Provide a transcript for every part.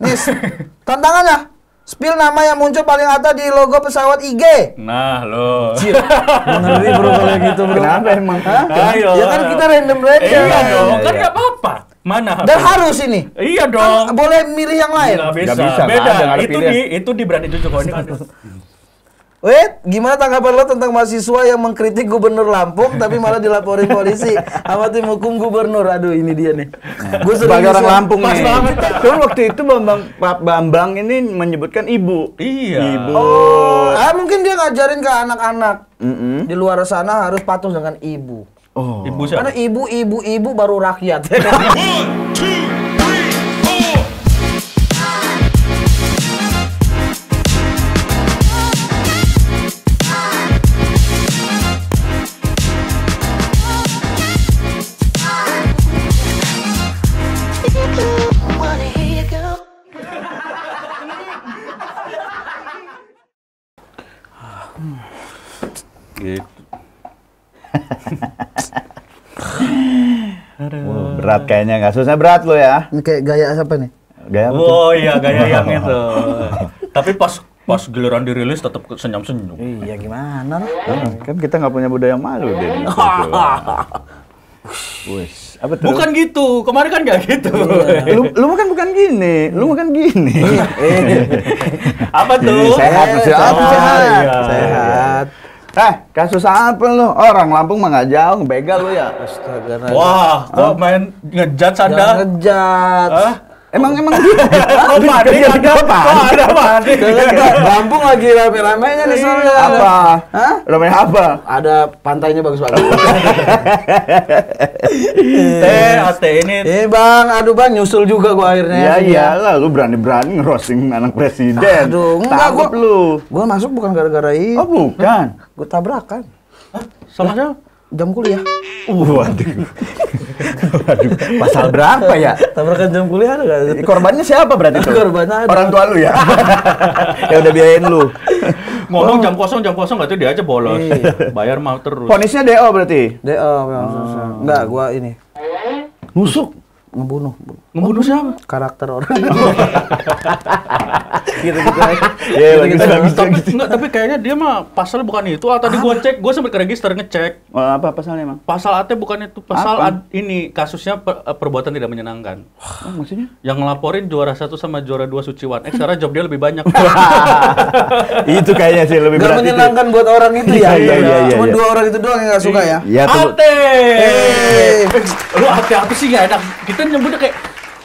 Nih, tantangannya. Spill nama yang muncul paling atas di logo pesawat IG. Nah, lo. Ngeri bro kalau gitu bro. Kenapa emang? Ayo. Ya kan kita random. Iya dong, Iya, kan iya. nggak apa-apa. Mana? Dan harus ini. Iya Kan dong. boleh milih yang lain. Nggak bisa. Nggak bisa, Beda. nggak ada, nggak ada Itu pilihan. itu di brand itu juga ini kan. Wait, gimana tanggapan lo tentang mahasiswa yang mengkritik gubernur Lampung tapi malah dilaporin polisi sama tim hukum gubernur? Aduh, ini dia nih. Gue Sebagai orang Lampung Pas nih. banget. Cuman waktu itu Pak Bambang ini menyebutkan ibu. Iya. Ibu. Mungkin dia ngajarin ke anak-anak di luar sana harus patuh dengan ibu. Oh. Ibu siapa? Karena ibu baru rakyat. Gitu. Wah, berat kayaknya, kasusnya berat lo ya. Ini kayak gaya apa nih? Gaya apa tuh? Oh iya, gaya yang itu. Tapi pas giliran dirilis tetap senyum-senyum. Iya gimana? Kan kita nggak punya budaya malu deh. Wes, apa tuh? Bukan gitu, kemarin kan nggak gitu. Lu mah kan bukan gini, lu mah kan gini. Apa tuh? Sehat, sehat. Iya. Sehat. Kasus apa lu? Orang Lampung mah nggak jauh, begal lu ya. Astaga. Wah, kok main ngejat Jangan Anda? ngejat. Hah? Emang Kok panik Anda? Kok ada panik? Lampung lagi rame-ramenya nih soalnya. Apa? Hah? Ramai apa? Ada pantainya bagus-bagus. Ate ini. Bang, aduh bang, nyusul juga gua akhirnya. Ya iyalah, lu berani-berani ngerosting anak presiden. Aduh, enggak Takut lu. Gua masuk bukan gara-gara itu. Oh bukan. Gua tabrakan. Sama siapa? Jam kuliah. Waduh. Waduh, pasal berapa ya? Tabrakan jam kuliah ada nggak? Korbannya siapa berarti itu? Korbannya ada. Orang tua lu ya? Ya udah biayain lu. Ngomong jam kosong nggak tuh dia aja bolos. Iya. Bayar mau terus. Ponisnya DO berarti? DO memang susah. Enggak, gua ini Nusuk. ngebunuh Ngebunuh siapa? karakter orang. Gitu-gitu aja. Ya, Gitu-gitu bagus, aja. bagus. Enggak, tapi kayaknya dia mah pasal bukan itu. Tadi gua sempat ke register ngecek. Oh, apa pasalnya emang? Pasal AT bukan itu, pasal Apa? ini kasusnya perbuatan tidak menyenangkan. Oh, maksudnya? Yang ngelaporin juara 1 sama juara 2 Suciwan. Sekarang job dia lebih banyak. Itu kayaknya sih lebih Gak berat itu. menyenangkan buat orang itu ya. Iya. Cuma 2 orang itu doang yang gak suka ya. Iya tuh. AT. Lu AT apa sih gak enak? Kita nyebutnya kayak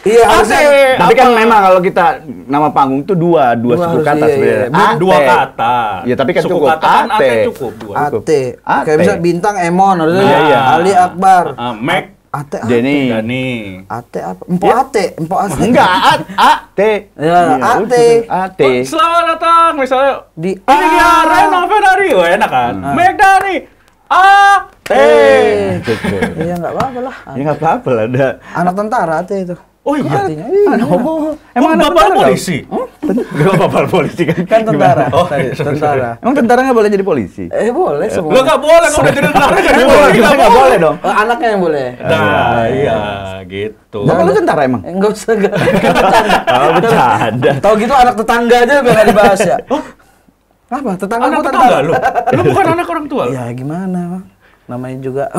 Iya, AT. harusnya. Tapi kan Apa? memang kalau kita nama panggung itu dua suku harus, kata iya, sebenarnya. iya. AT. Dua kata. Iya, tapi kan Suku cukup. kata kan AT AT. cukup dua. AT. AT. Kayak bisa bintang Emon, Iya, iya. Ali Akbar. Mac AT apa? Denny. Dani. AT apa? Empok AT, Empok AT. Enggak, AT. Ya, AT. AT. Selamat datang misalnya Di ini dia Reno Ferrari. Wah, enak kan? Mac Dani. AT. Iya enggak apa-apa lah. Ya enggak apa-apa lah, ada. Anak tentara AT itu. Oh iya. Artinya, iya. Emang anak bapak tentara polisi? Enggak apa-apa polisi kan. Kan tentara. Oh, tadi, tentara. Emang tentara nggak boleh jadi polisi? Boleh semua. Lo nggak boleh, kalau udah jadi tentara jadi Nggak polisi nggak nggak boleh dong. Anaknya yang boleh. Nah, iya, gitu. Bapak lu tentara emang? Enggak usah, enggak. Bercanda. Oh, bercanda. Tahu gitu anak tetangga aja biar nggak dibahas ya. Apa? Tetangga Anak gua tetangga lu? Lu bukan anak orang tua? Ya gimana, Bang? Namanya juga.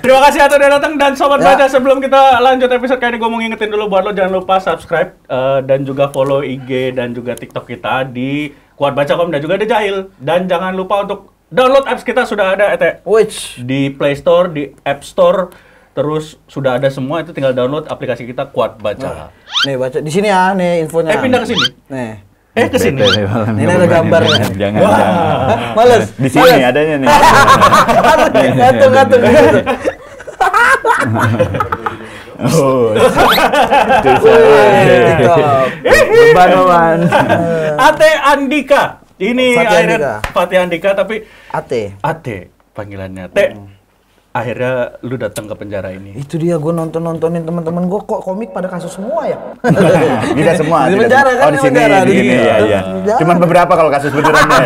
Terima kasih atas udah datang dan sobat Ya. baca. Sebelum kita lanjut episode kali ini, gue mau ngingetin dulu buat lo jangan lupa subscribe dan juga follow IG dan juga TikTok kita di Kuat Baca.com dan juga The Jahil. Dan jangan lupa untuk download apps kita, sudah ada Which? di Play Store, di App Store. Terus sudah ada semua, itu tinggal download aplikasi kita Kuat Baca. Nih baca di sini ya, nih infonya. Pindah ke sini. Nih. Ke sini. Ini ada gambarnya. Jangan. Wah. jangan. Males. Di sini adanya nih. Ngatung. Oh. TikTok. Beban. Ate Andika. Ini Fatih akhirnya Andika. Fatih Andika, tapi AT. Ate panggilannya. Akhirnya lu datang ke penjara ini. Itu dia, gue nontonin teman-teman gue kok komik pada kasus semua ya. Tidak semua. Di tidak penjara semua. kan, Oh, di di sini, penjara, di di sini. sini. Iya, iya. Penjara. Cuman beberapa kalau kasus benerannya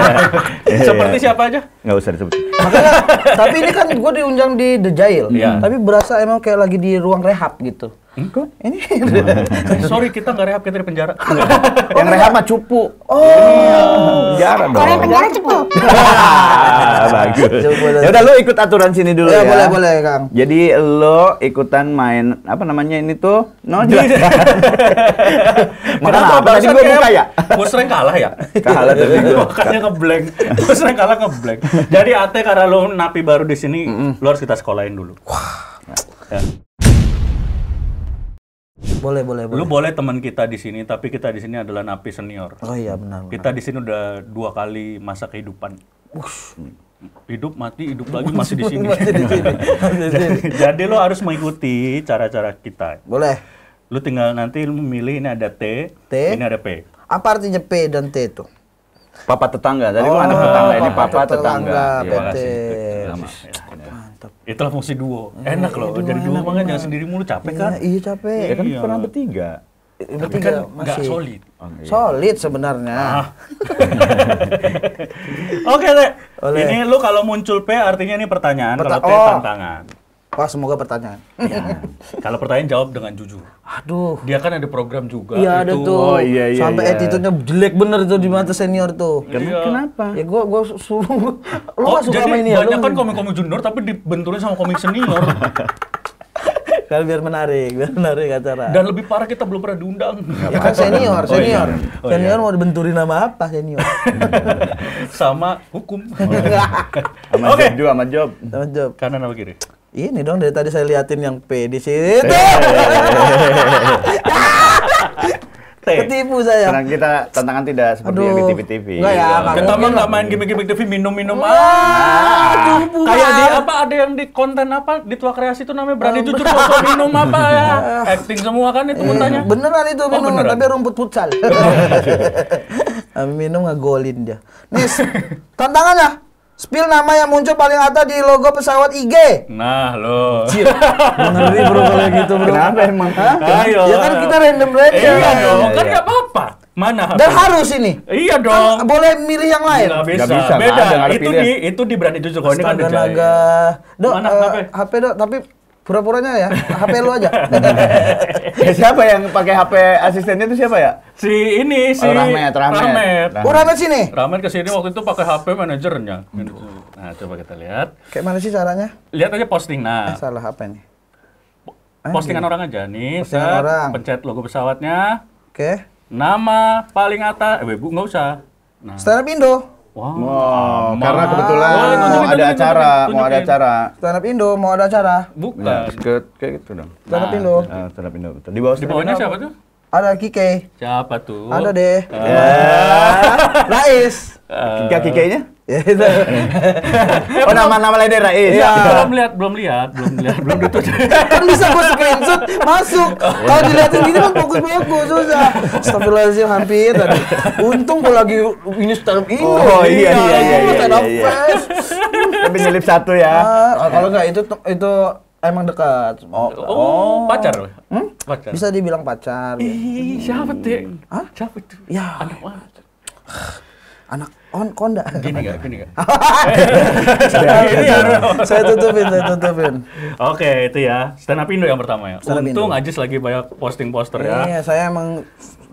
ya. Seperti siapa aja? Nggak usah disebut. Makanya, tapi ini kan gue diundang di The Jail. Iya. Tapi berasa emang kayak lagi di ruang rehab gitu. Kok ini? Sorry, kita nggak rehab, kita di penjara. Yang rehab mah cupu. Oh, penjara dong. Kalau yang penjara cepu. Bagus. Cupu. Ya udah lu ikut aturan sini dulu Ya, ya. boleh, Kang. Jadi lo ikutan main apa namanya ini tuh? No jelas. Makan apa tadi gua buka ya? Gue sering kalah ya. Kalah tadi gua. Makanya ngeblank. Gue sering kalah ngeblank. Jadi Ate karena lo napi baru di sini, lo harus kita sekolahin dulu. Ya. Boleh. Lu boleh teman kita di sini, tapi kita di sini adalah napi senior. Oh iya benar. Kita di sini udah 2 kali masa kehidupan. Hidup mati, hidup lagi masih di sini. Masih di sini. Jadi lo harus mengikuti cara-cara kita. Boleh. Lu tinggal nanti lu memilih ini ada T, ini ada P. Apa artinya P dan T itu? Papa tetangga. Tadi gua anak tetangga, ini papa papa tetangga. tetangga. Iya, PT. sama. Mantap. Itulah fungsi duo. Enak loh, jadi duo mah jangan sendiri mulu capek kan? Iya capek. Ya kan Iya. pernah bertiga. Bertiga Kan nggak masih solid. solid sebenarnya. Oke deh. Oleh. Ini lu kalau muncul P artinya ini pertanyaan, kalau T Oh. tantangan. Wah semoga pertanyaan. Ya. Kalau pertanyaan jawab dengan jujur. Aduh. Dia kan ada program juga. Iya ada itu. tuh. Oh, iya, Sampai iya. attitude-nya jelek bener tuh di mata senior tuh. Iya. Kenapa? Ya gua suruh. Lu Oh, gak suka jadi sama ini ya? banyak Lu- kan komik-komik junior tapi dibenturin sama komik senior. Kan biar menarik acara. Dan lebih parah kita belum pernah diundang. Ya kan senior. Oh, iya. Oh, Senior iya. mau dibenturin nama apa senior? Sama hukum. Sama Oke. job juga, sama job. Tanggung jawab. Kanan apa kiri? Ini dong dari tadi saya liatin yang P di situ. T. Ketipu saya. Karena kita tantangan tidak seperti yang di Aduh. TV-TV. Enggak ya, Kang. Kita mah mungkin nggak lah. main gimmick-gimmick TV minum-minum. cupu Kayak di banget. apa ada yang di konten apa di Tua Kreasi itu namanya berani jujur sosok minum apa ya. Acting semua kan itu mutanya. Beneran itu Oh, minum, beneran? tapi rumput futsal. Minum ngegolin dia. Nih, tantangannya. Spill nama yang muncul paling atas di logo pesawat IG. Nah, lo. Ngeri bro kalau gitu bro. Kenapa emang? Ayo. Ya kan kita random. Iya dong, kan Iya. nggak apa-apa. Mana? Dan HP? harus ini. Iya Kan dong. boleh milih yang lain. Nggak bisa. Nggak bisa, nggak Beda. ada, nggak ada pilihan. Itu di berani jujur. Kalau ini kan Astaga dijahit. naga. Dok, Mana HP dok, tapi pura-puranya ya, HP lu aja. Siapa yang pakai HP asistennya itu siapa ya? Si ini si Oh, Rahmat. Oh, Ramet sini. Rahmat kesini waktu itu pakai HP manajernya. Nah, coba kita lihat. Kayak mana sih caranya? Lihat aja posting. Nah, Salah apa ini? postingan orang aja nih. Postingan set, orang. Pencet logo pesawatnya. Oke. Nama paling atas. Bu, nggak usah. Nah. Stand up Indo. Wow. Wow, aman. karena kebetulan Oh, mau ada acara, mau ada acara. Stand up Indo mau ada acara. Bukan. Ya, kayak gitu dong. Stand up Nah, Indo. Stand up Indo, betul. Di bawah Di bawahnya siapa tuh? Ada Kike. Siapa tuh? Ada deh. Ya. Rais. Kikenya? Ya itu. Oh, nama-nama lainnya Rais. Iya. Belum lihat, belum ditutup. Kan bisa gua screenshot masuk. Kalau dilihatin gini kan bagus-bagus susah. Astagfirullahaladzim hampir tadi. Untung gua lagi ini stand up Indo. Oh, iya. Stand up fest. Tapi nyelip satu ya. Kalau enggak itu emang dekat. Oh, pacar loh. Pacar. Bisa dibilang pacar. Ih, siapa tuh? Hah? Siapa itu? Ya, Anak mana? anak konda. Gini nggak? Gini nggak? Saya tutupin. Oke, itu ya. Stand up Indo yang pertama ya. Stand up Indo. Untung Ajis lagi banyak posting poster ya. Iya, saya emang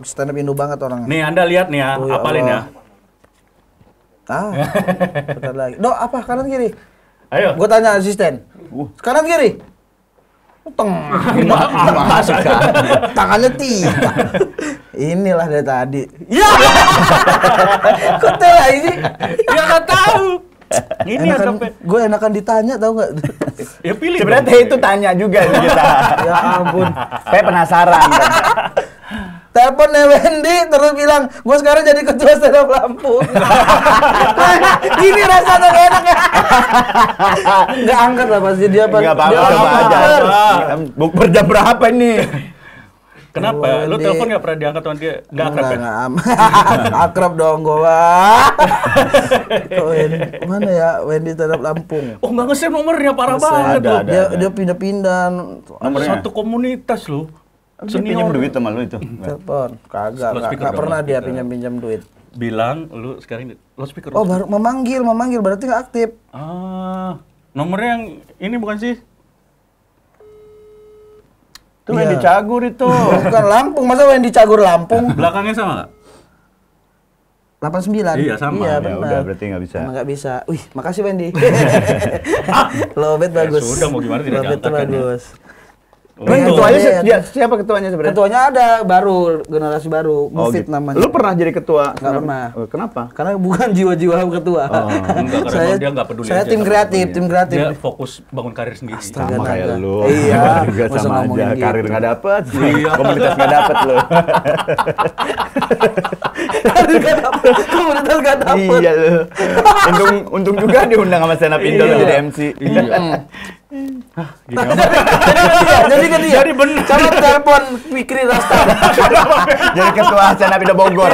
stand up Indo banget orangnya. Nih, Anda lihat nih ya, Oh, ya apalin ya. Allah. Bentar lagi. Dok, apa kanan kiri? Ayo. Gue tanya asisten. Kanan kiri? Masa? Tangannya tiga. Inilah dari tadi. Ya. Kok tahu ini? Ya nggak tahu. Ini yang sampai. Gue enakan ditanya tahu nggak? Ya pilih. Sebenarnya dong. Teh itu tanya juga sih kita. Ya ampun. Saya penasaran. Teleponnya Wendy terus bilang, gue sekarang jadi ketua stand up Lampung. Gini rasanya gak enak ya. Nggak angkat lah pasti dia. Enggak Dia apa-apa, coba aja. angkat. Bukber jam berapa ini? Kenapa? Lu Wendy. telepon nggak pernah diangkat sama dia? Nggak akrab ya? Akrab dong gue. Mana ya Wendy stand up Lampung? Oh, nggak nge-save nomornya, parah Nge-save. banget Ada, loh. ada. Dia pindah-pindah. Nomornya? Satu komunitas loh. Dia pinjam duit sama lu itu. Telepon. Kagak, Loudspeaker nggak dong, pernah dia loudspeaker. pinjam-pinjam duit. Bilang lu sekarang loudspeaker. Oh, baru memanggil berarti nggak aktif. Nomornya yang ini bukan sih? Itu Wendy Cagur itu. Bukan Lampung, masa Wendy Cagur Lampung? Belakangnya sama nggak? 89. Iya, sama. Iya, Ya benar. udah berarti nggak bisa. Emang nggak bisa. Wih, makasih Wendy. Lobet bagus. sudah, mau gimana tidak Lobet tuh diangkat kan ya. bagus. Emang ketuanya siapa ketuanya sebenarnya? Ketuanya ada baru, generasi baru, Mufid gitu. namanya. Lu pernah jadi ketua? Nggak pernah. Oh, kenapa? Karena bukan jiwa-jiwa ketua. Enggak, karena dia nggak peduli. Saya aja tim sama kreatif, ketuanya. tim kreatif. Dia fokus bangun karir sendiri. Astaga. Sama kayak naga. lu. Iya, juga masa sama ngomongin aja. gitu. Karir nggak dapet, Iya. komunitas nggak dapet lu. Komunitas nggak dapet. Iya lu. Untung juga diundang sama Stand Up Indo lu jadi MC. Iya. Jadi kan dia. Jadi bener. Coba telepon Fikri Rasta. Jadi ketua Stand Up Indo Bogor.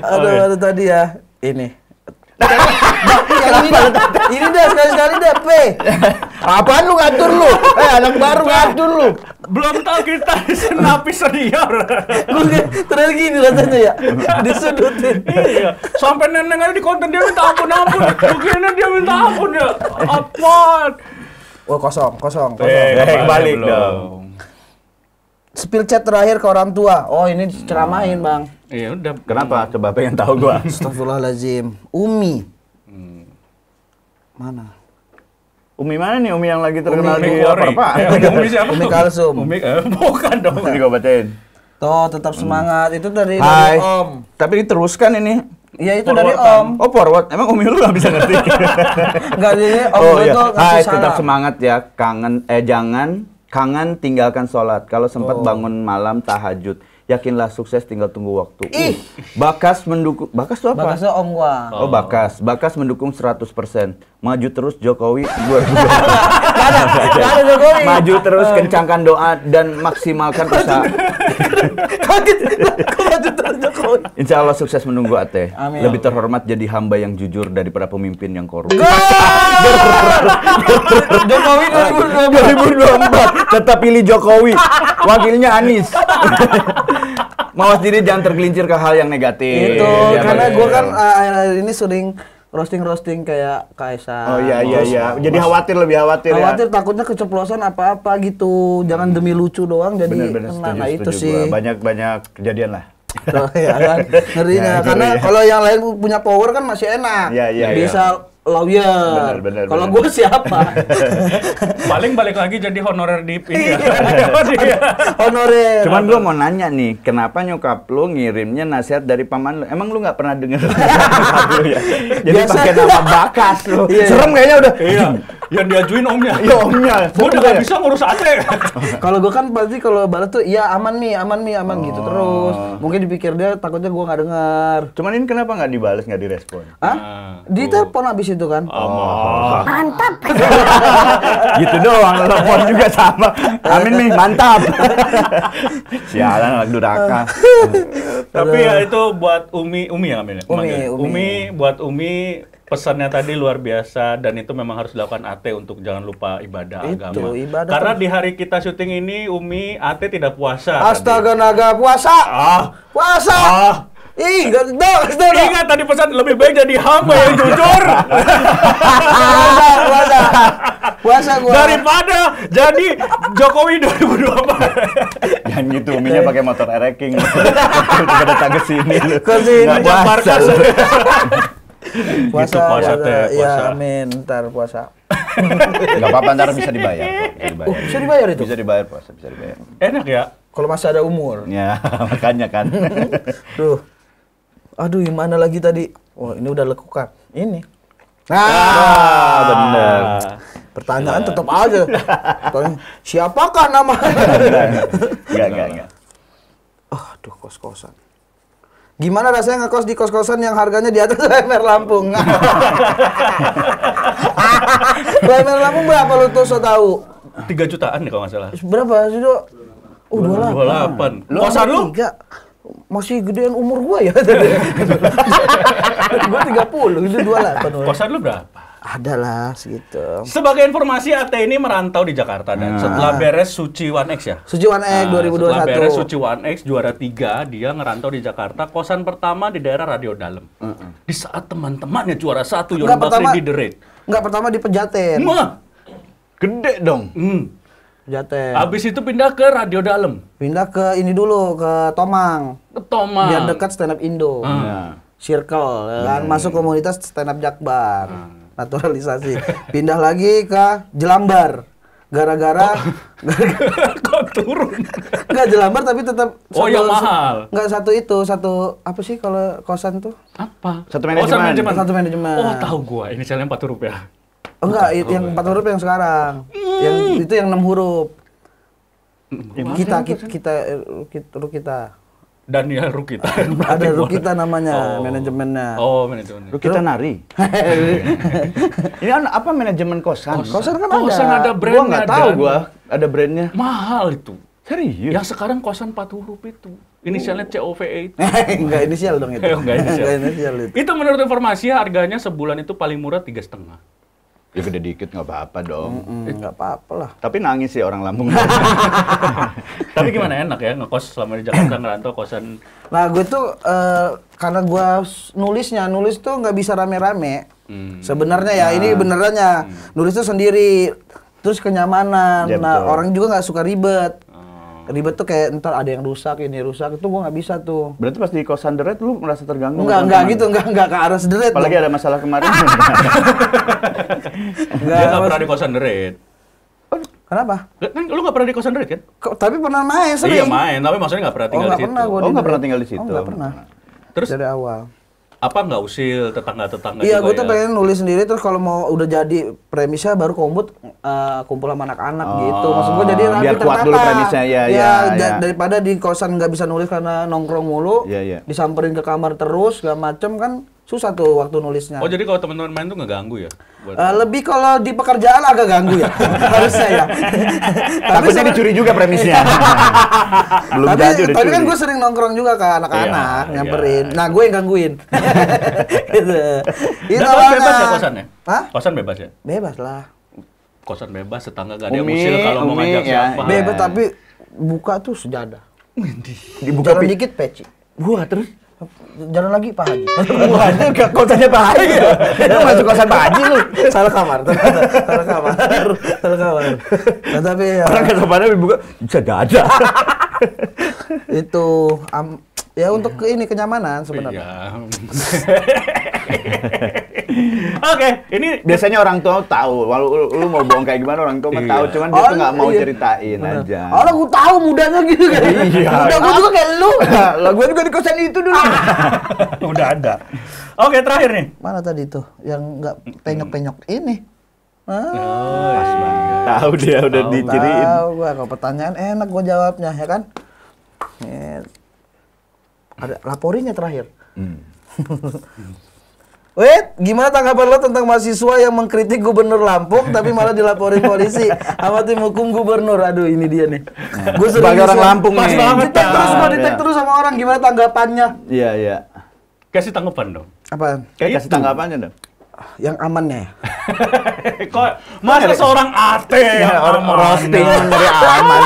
Aduh, tadi ya. Ini. Ini dah sekali-sekali deh, P. Apaan lu ngatur lu? Anak baru ngatur lu. Belum tahu kita senapi senior. Terus gini rasanya ya. Disudutin. Iya, sampai neneng aja di konten dia minta ampun. Begini dia minta ampun ya. Apa? Oh, kosong. Balik belum. dong. Spill chat terakhir ke orang tua. Oh, ini diceramahin, Bang. Iya udah. Kenapa? Coba pengen tahu gua. Astagfirullahaladzim. Umi. Mana? Umi mana nih? Umi yang lagi terkenal Umi di Kori. apa? Umi siapa? Umi Kalsum. Umi bukan dong. Ini gua bacain. Tuh, tetap semangat. Itu dari Hai. Om. Tapi diteruskan ini. Iya, itu dari Forward-an. Om. Oh forward, emang Umi lu nggak bisa ngerti? Enggak, jadi Om Oh gue iya, tuh ngasih hai salam. tetap semangat ya, jangan kangen tinggalkan sholat. Kalau sempat bangun malam tahajud, yakinlah sukses tinggal tunggu waktu. Ih. Bakas mendukung, Bakas itu apa? Bakasnya Om gua. Oh Bakas mendukung 100%. Maju terus Jokowi. Enggak ada Jokowi. Maju terus, kencangkan doa dan maksimalkan usaha. Kaget. Kok maju terus Jokowi? Insya Allah sukses menunggu Ate. Amin. Lebih terhormat jadi hamba yang jujur daripada pemimpin yang korup. Jokowi 2024 tetap pilih Jokowi, wakilnya Anies. Mawas diri, jangan tergelincir ke hal yang negatif. Itu Ya, karena Bang. gua kan akhir-akhir ini sering roasting kayak Kaisang. Oh iya. Jadi lebih khawatir ya. Khawatir takutnya keceplosan apa-apa gitu. Jangan demi lucu doang jadi Bener-bener kena. Nah, itu setuju sih. gua. Banyak kejadian lah. Oh, ya kan? Ngerinya. Ya, Karena ngeri ya. kalau yang lain punya power kan masih enak. Iya. Bisa lawyer. Bener. Kalau gue siapa? Paling balik lagi jadi honorer di ini ya. Honorer. Cuman gua mau nanya nih, kenapa nyokap lu ngirimnya nasihat dari paman lu? Emang lu nggak pernah denger nyokap lu ya? Jadi Biasa. pakai nama Bakas lu. Iya. Serem kayaknya udah. Iya, yang diajuin omnya. Iya omnya. Gua udah gak bisa ngurus ate. Kalau gue kan pasti kalau balas tuh iya aman gitu Oh. terus. Mungkin dipikir dia takutnya gue nggak dengar. Cuman ini kenapa nggak dibales, nggak direspon? Hah? Di telepon abis itu kan. Mantap. Gitu doang, telepon juga sama. Amin nih, mantap. Sialan anak duraka. Tapi ya itu buat Umi ya Amin ya? Umi. Manggil. Buat Umi pesannya tadi luar biasa dan itu memang harus dilakukan Ate untuk jangan lupa ibadah Itu, agama. ibadah Karena terus. di hari kita syuting ini Umi Ate tidak puasa. Astaga tadi. naga puasa. Puasa. Ih, enggak tahu. Ingat tadi pesan lebih baik jadi hamba yang jujur Puasa gua. daripada jadi Jokowi 2024. Jangan gitu, Uminya pakai motor ereking. Juga datang ke sini lu. Ke sini. Nggak Ngajak puasa Barkas. lu. Puasa, Gitu, puasa, Teh, Iya, puasa. amin. Ntar puasa. Nggak apa-apa, ntar bisa dibayar kok. Bisa dibayar itu? Bisa dibayar puasa, bisa dibayar. Enak ya? Kalau masih ada umur. Ya, makanya kan. Tuh. Aduh, gimana lagi tadi? Oh, ini udah lekukan. Ini. Bener. Pertanyaan tetap aja. Siapakah nama? Enggak. Aduh, kos-kosan. Gimana rasanya ngekos di kos-kosan yang harganya di atas UMR Lampung? UMR Lampung berapa lu tuh so tahu? 3 jutaan nih kalau nggak salah. Berapa sih, Dok? 28. Kosan lu? 3. Masih gedean umur gua ya. Gua 30, itu 28. Kosan lu berapa? Ada lah segitu. Sebagai informasi, Ate ini merantau di Jakarta dan setelah beres Suci 1X ya. Suci One Egg Setelah beres 2021. Suci 1X juara 3, dia ngerantau di Jakarta. Kosan pertama di daerah Radio Dalem. Di saat teman-temannya juara 1 Yon Enggak, Bakri pertama- di The Raid. Enggak, pertama di Pejaten. Mah, Gede dong. Jaten. Habis itu pindah ke Radio Dalam. Pindah ke ini dulu, ke Tomang. Ke Tomang. Biar dekat stand up Indo. Nah. Circle, ya kan? Masuk komunitas stand up Jakbar. Naturalisasi. Pindah lagi ke Jelambar. Gara-gara Kok turun? enggak Jelambar tapi tetap Oh, yang mahal. Enggak satu apa sih kalau kosan tuh? Apa? Satu manajemen. Satu manajemen. Oh, tahu gua. Inisialnya 4 huruf ya. Oh, enggak, yang 4 huruf yang sekarang. Yang itu yang 6 huruf. Kita. Daniel Rukita. Ada Rukita namanya, manajemennya. Oh, manajemen. Kita nari. Ini kan apa manajemen kosan? Kosan kan Kosan ada. ada brandnya. Gua nggak tahu Dan gua ada brandnya. mahal itu. Serius? Yang sekarang kosan 4 huruf itu. Inisialnya COVE itu. Enggak inisial dong itu. Enggak inisial. Enggak inisial itu. Itu menurut informasi harganya sebulan itu paling murah 3,5. Ya gede dikit nggak apa-apa dong. Enggak apa-apa lah. Tapi nangis sih orang Lampung. Tapi gimana enak ya ngekos selama di Jakarta ngerantau kosan. Nah, gue tuh karena gue nulis tuh nggak bisa rame-rame. Sebenarnya ya, ini benerannya. Nulis tuh sendiri. Terus kenyamanan. Ya, Nah, betul. orang juga nggak suka ribet. Ribet tuh kayak ntar ada yang rusak, ini rusak. Itu gue nggak bisa tuh. Berarti pas di kosan The Red lu merasa terganggu? Enggak gitu, enggak ke arah sederet. Apalagi ada masalah kemarin. Dia nggak pernah di kosan The Red. Kenapa? Kan lu nggak pernah di kosan The Red kan? Tapi pernah main sering. Iya main, tapi maksudnya nggak pernah tinggal nggak di situ. pernah gua Oh, nggak pernah tinggal di situ? Nggak pernah. Terus Dari awal. apa nggak usil tetangga-tetangga Iya, juga gue tuh ya? pengen nulis sendiri, terus kalau mau udah jadi premisnya baru kumpul sama anak-anak gitu. Maksud gue jadi rapi biar kuat dulu premisnya, ya. Daripada di kosan nggak bisa nulis karena nongkrong mulu, Iya. disamperin ke kamar terus, segala macem kan susah tuh waktu nulisnya. Oh jadi kalau teman-teman main tuh nggak ganggu ya? Buat Lebih kalau di pekerjaan agak ganggu ya, harusnya ya. Takutnya dicuri juga premisnya. Belum tapi, jadi udah tapi kan curi. gue sering nongkrong juga ke anak-anak, Iya, nyamperin. Nah, gue yang gangguin. Gitu. Itu Dan bebas ya banget. kosannya? Hah? Kosan bebas ya? Bebas lah. Kosan bebas, tetangga gak ada yang Umi, usil kalau mau Umi, ngajak ya. siapa. Bebas tapi buka tuh sejadah. Dibuka Jalan dikit peci. Wah, terus Jalan lagi Pak Haji. wah, itu ke kosannya Pak Haji. Itu masuk kosan Pak Haji lu. Salah kamar. Salah kamar. Nah, tapi ya Orang kesopanan dibuka sejadah. itu ya untuk ini kenyamanan sebenarnya. Iya. Oke, ini Biasanya orang tua tahu, walau lu mau bohong kayak gimana orang tua mah tahu, Iya. cuman dia tuh nggak mau iya. ceritain Bener. aja. Orang gue tahu mudanya gitu kan. Iya. Muda gue juga kayak lu. Lah gue juga di kosan itu dulu. udah ada. Oke, terakhir nih. Mana tadi tuh yang nggak penyok-penyok ini? Pas banget. Tahu dia udah diciriin. Tahu gua kalau pertanyaan enak gua jawabnya ya kan. Ada laporinya terakhir. Wait, gimana tanggapan lo tentang mahasiswa yang mengkritik gubernur Lampung tapi malah dilaporin polisi sama tim hukum gubernur? Aduh, ini dia nih. Gue Sebagai orang Lampung pas nih. banget. Di-tag terus, gua Iya. di-tag terus sama orang gimana tanggapannya? Iya, iya. Kasih tanggapan dong. Apaan? Kayak kasih tanggapannya dong. Yang amannya ya? Kok masa seorang ate yang orang aman? roasting dari aman.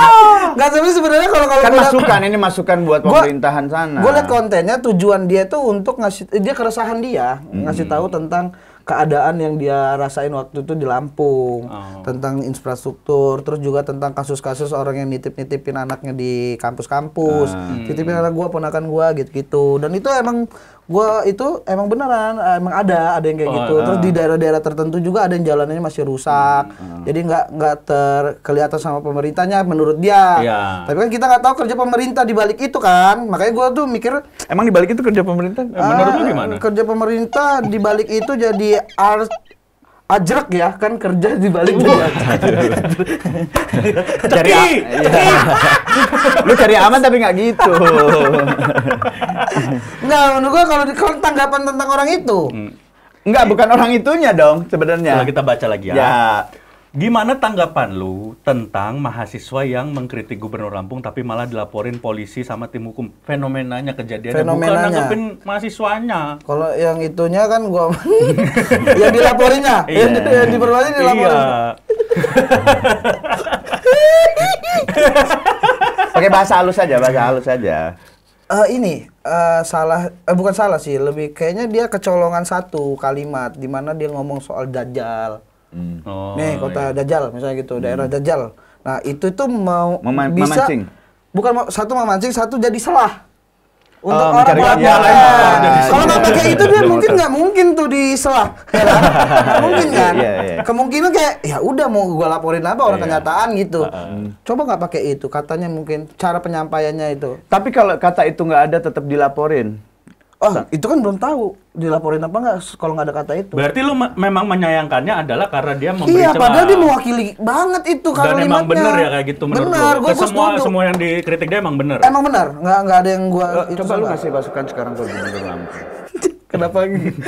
Enggak, tapi sebenarnya kalau Kan gua liat- masukan, ini masukan buat pemerintahan sana. Gue liat kontennya, tujuan dia tuh untuk ngasih dia keresahan dia, ngasih tahu tentang keadaan yang dia rasain waktu itu di Lampung, tentang infrastruktur, terus juga tentang kasus-kasus orang yang nitip-nitipin anaknya di kampus-kampus, titipin anak gua, ponakan gua gitu-gitu. Dan itu emang gua itu emang beneran, emang ada yang kayak gitu. Terus di daerah-daerah tertentu juga ada yang jalanannya masih rusak, jadi nggak terkelihatan sama pemerintahnya menurut dia. Iya. Tapi kan kita nggak tahu kerja pemerintah di balik itu kan, makanya gua tuh mikir Emang dibalik itu kerja pemerintah? Menurut lu gimana? kerja pemerintah di balik itu jadi ajrek ya, kan kerja di balik jadi ajrek. Cari iya. Lu cari aman tapi nggak gitu. Enggak, menurut gua kalau tanggapan tentang orang itu. Enggak, bukan orang itunya dong sebenarnya. Coba kita baca lagi ya. Ya. Gimana tanggapan lu tentang mahasiswa yang mengkritik gubernur Lampung tapi malah dilaporin polisi sama tim hukum? Fenomenanya, kejadiannya, bukan Fenomenanya. nanggepin mahasiswanya. Kalau yang itunya kan gua yang dilaporinya, yang diperlukan dilaporin. Iya. Pakai bahasa halus saja, bahasa halus saja. Bukan salah sih, lebih kayaknya dia kecolongan satu kalimat di mana dia ngomong soal dajjal. Nih kota Dajjal misalnya gitu, daerah Dajjal. Nah itu tuh mau bisa memancing. bukan satu memancing, satu jadi selah untuk mencari orang yang lain. Kalau nggak pakai itu dia mungkin nggak mungkin tuh di selah, ya kan? Nggak mungkin kan? Kemungkinan kayak ya udah mau gua laporin apa orang kenyataan gitu. Coba nggak pakai itu, katanya mungkin cara penyampaiannya itu. Tapi kalau kata itu nggak ada tetap dilaporin. Oh, itu kan belum tahu dilaporin apa nggak kalau nggak ada kata itu. Berarti lu memang menyayangkannya adalah karena dia memberi Iya, padahal dia mewakili banget itu kalimatnya. Dan emang bener ya kayak gitu menurut lu? Semua yang dikritik dia emang bener? Emang benar, nggak ada yang gua... Coba lu ngasih masukan sekarang ke Gubernur Lampung. Kenapa gitu?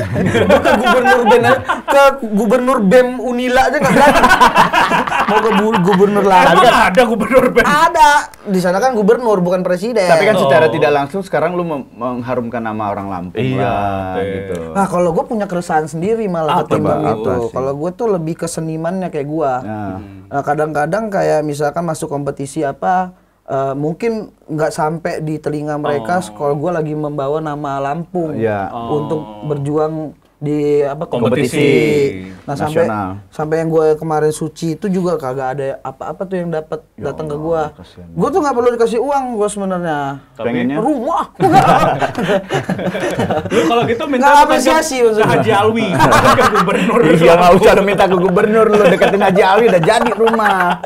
Ke Gubernur BEM Unila aja nggak berani. Mau ke Gubernur Lampung. Emang ada Gubernur BEM? Ada. Di sana kan gubernur, bukan presiden. Tapi kan secara tidak langsung sekarang lu mengharumkan nama orang Lampung. Iya, gitu. Nah, kalau gue punya keresahan sendiri malah ketimbang itu. Kalau gue tuh lebih ke senimannya kayak gue. Nah, kadang-kadang kayak misalkan masuk kompetisi apa, mungkin nggak sampai di telinga mereka kalau gue lagi membawa nama Lampung untuk berjuang di kompetisi. Nah, sampai yang gue kemarin Suci itu juga kagak ada apa-apa tuh yang dapat datang ke gue. Gue tuh nggak perlu dikasih uang gue sebenarnya. Pengennya rumah. Lu kalau gitu minta apresiasi ke Haji Alwi ke gubernur. Iya, nggak usah lu minta ke gubernur, lu deketin Haji Alwi udah jadi rumah.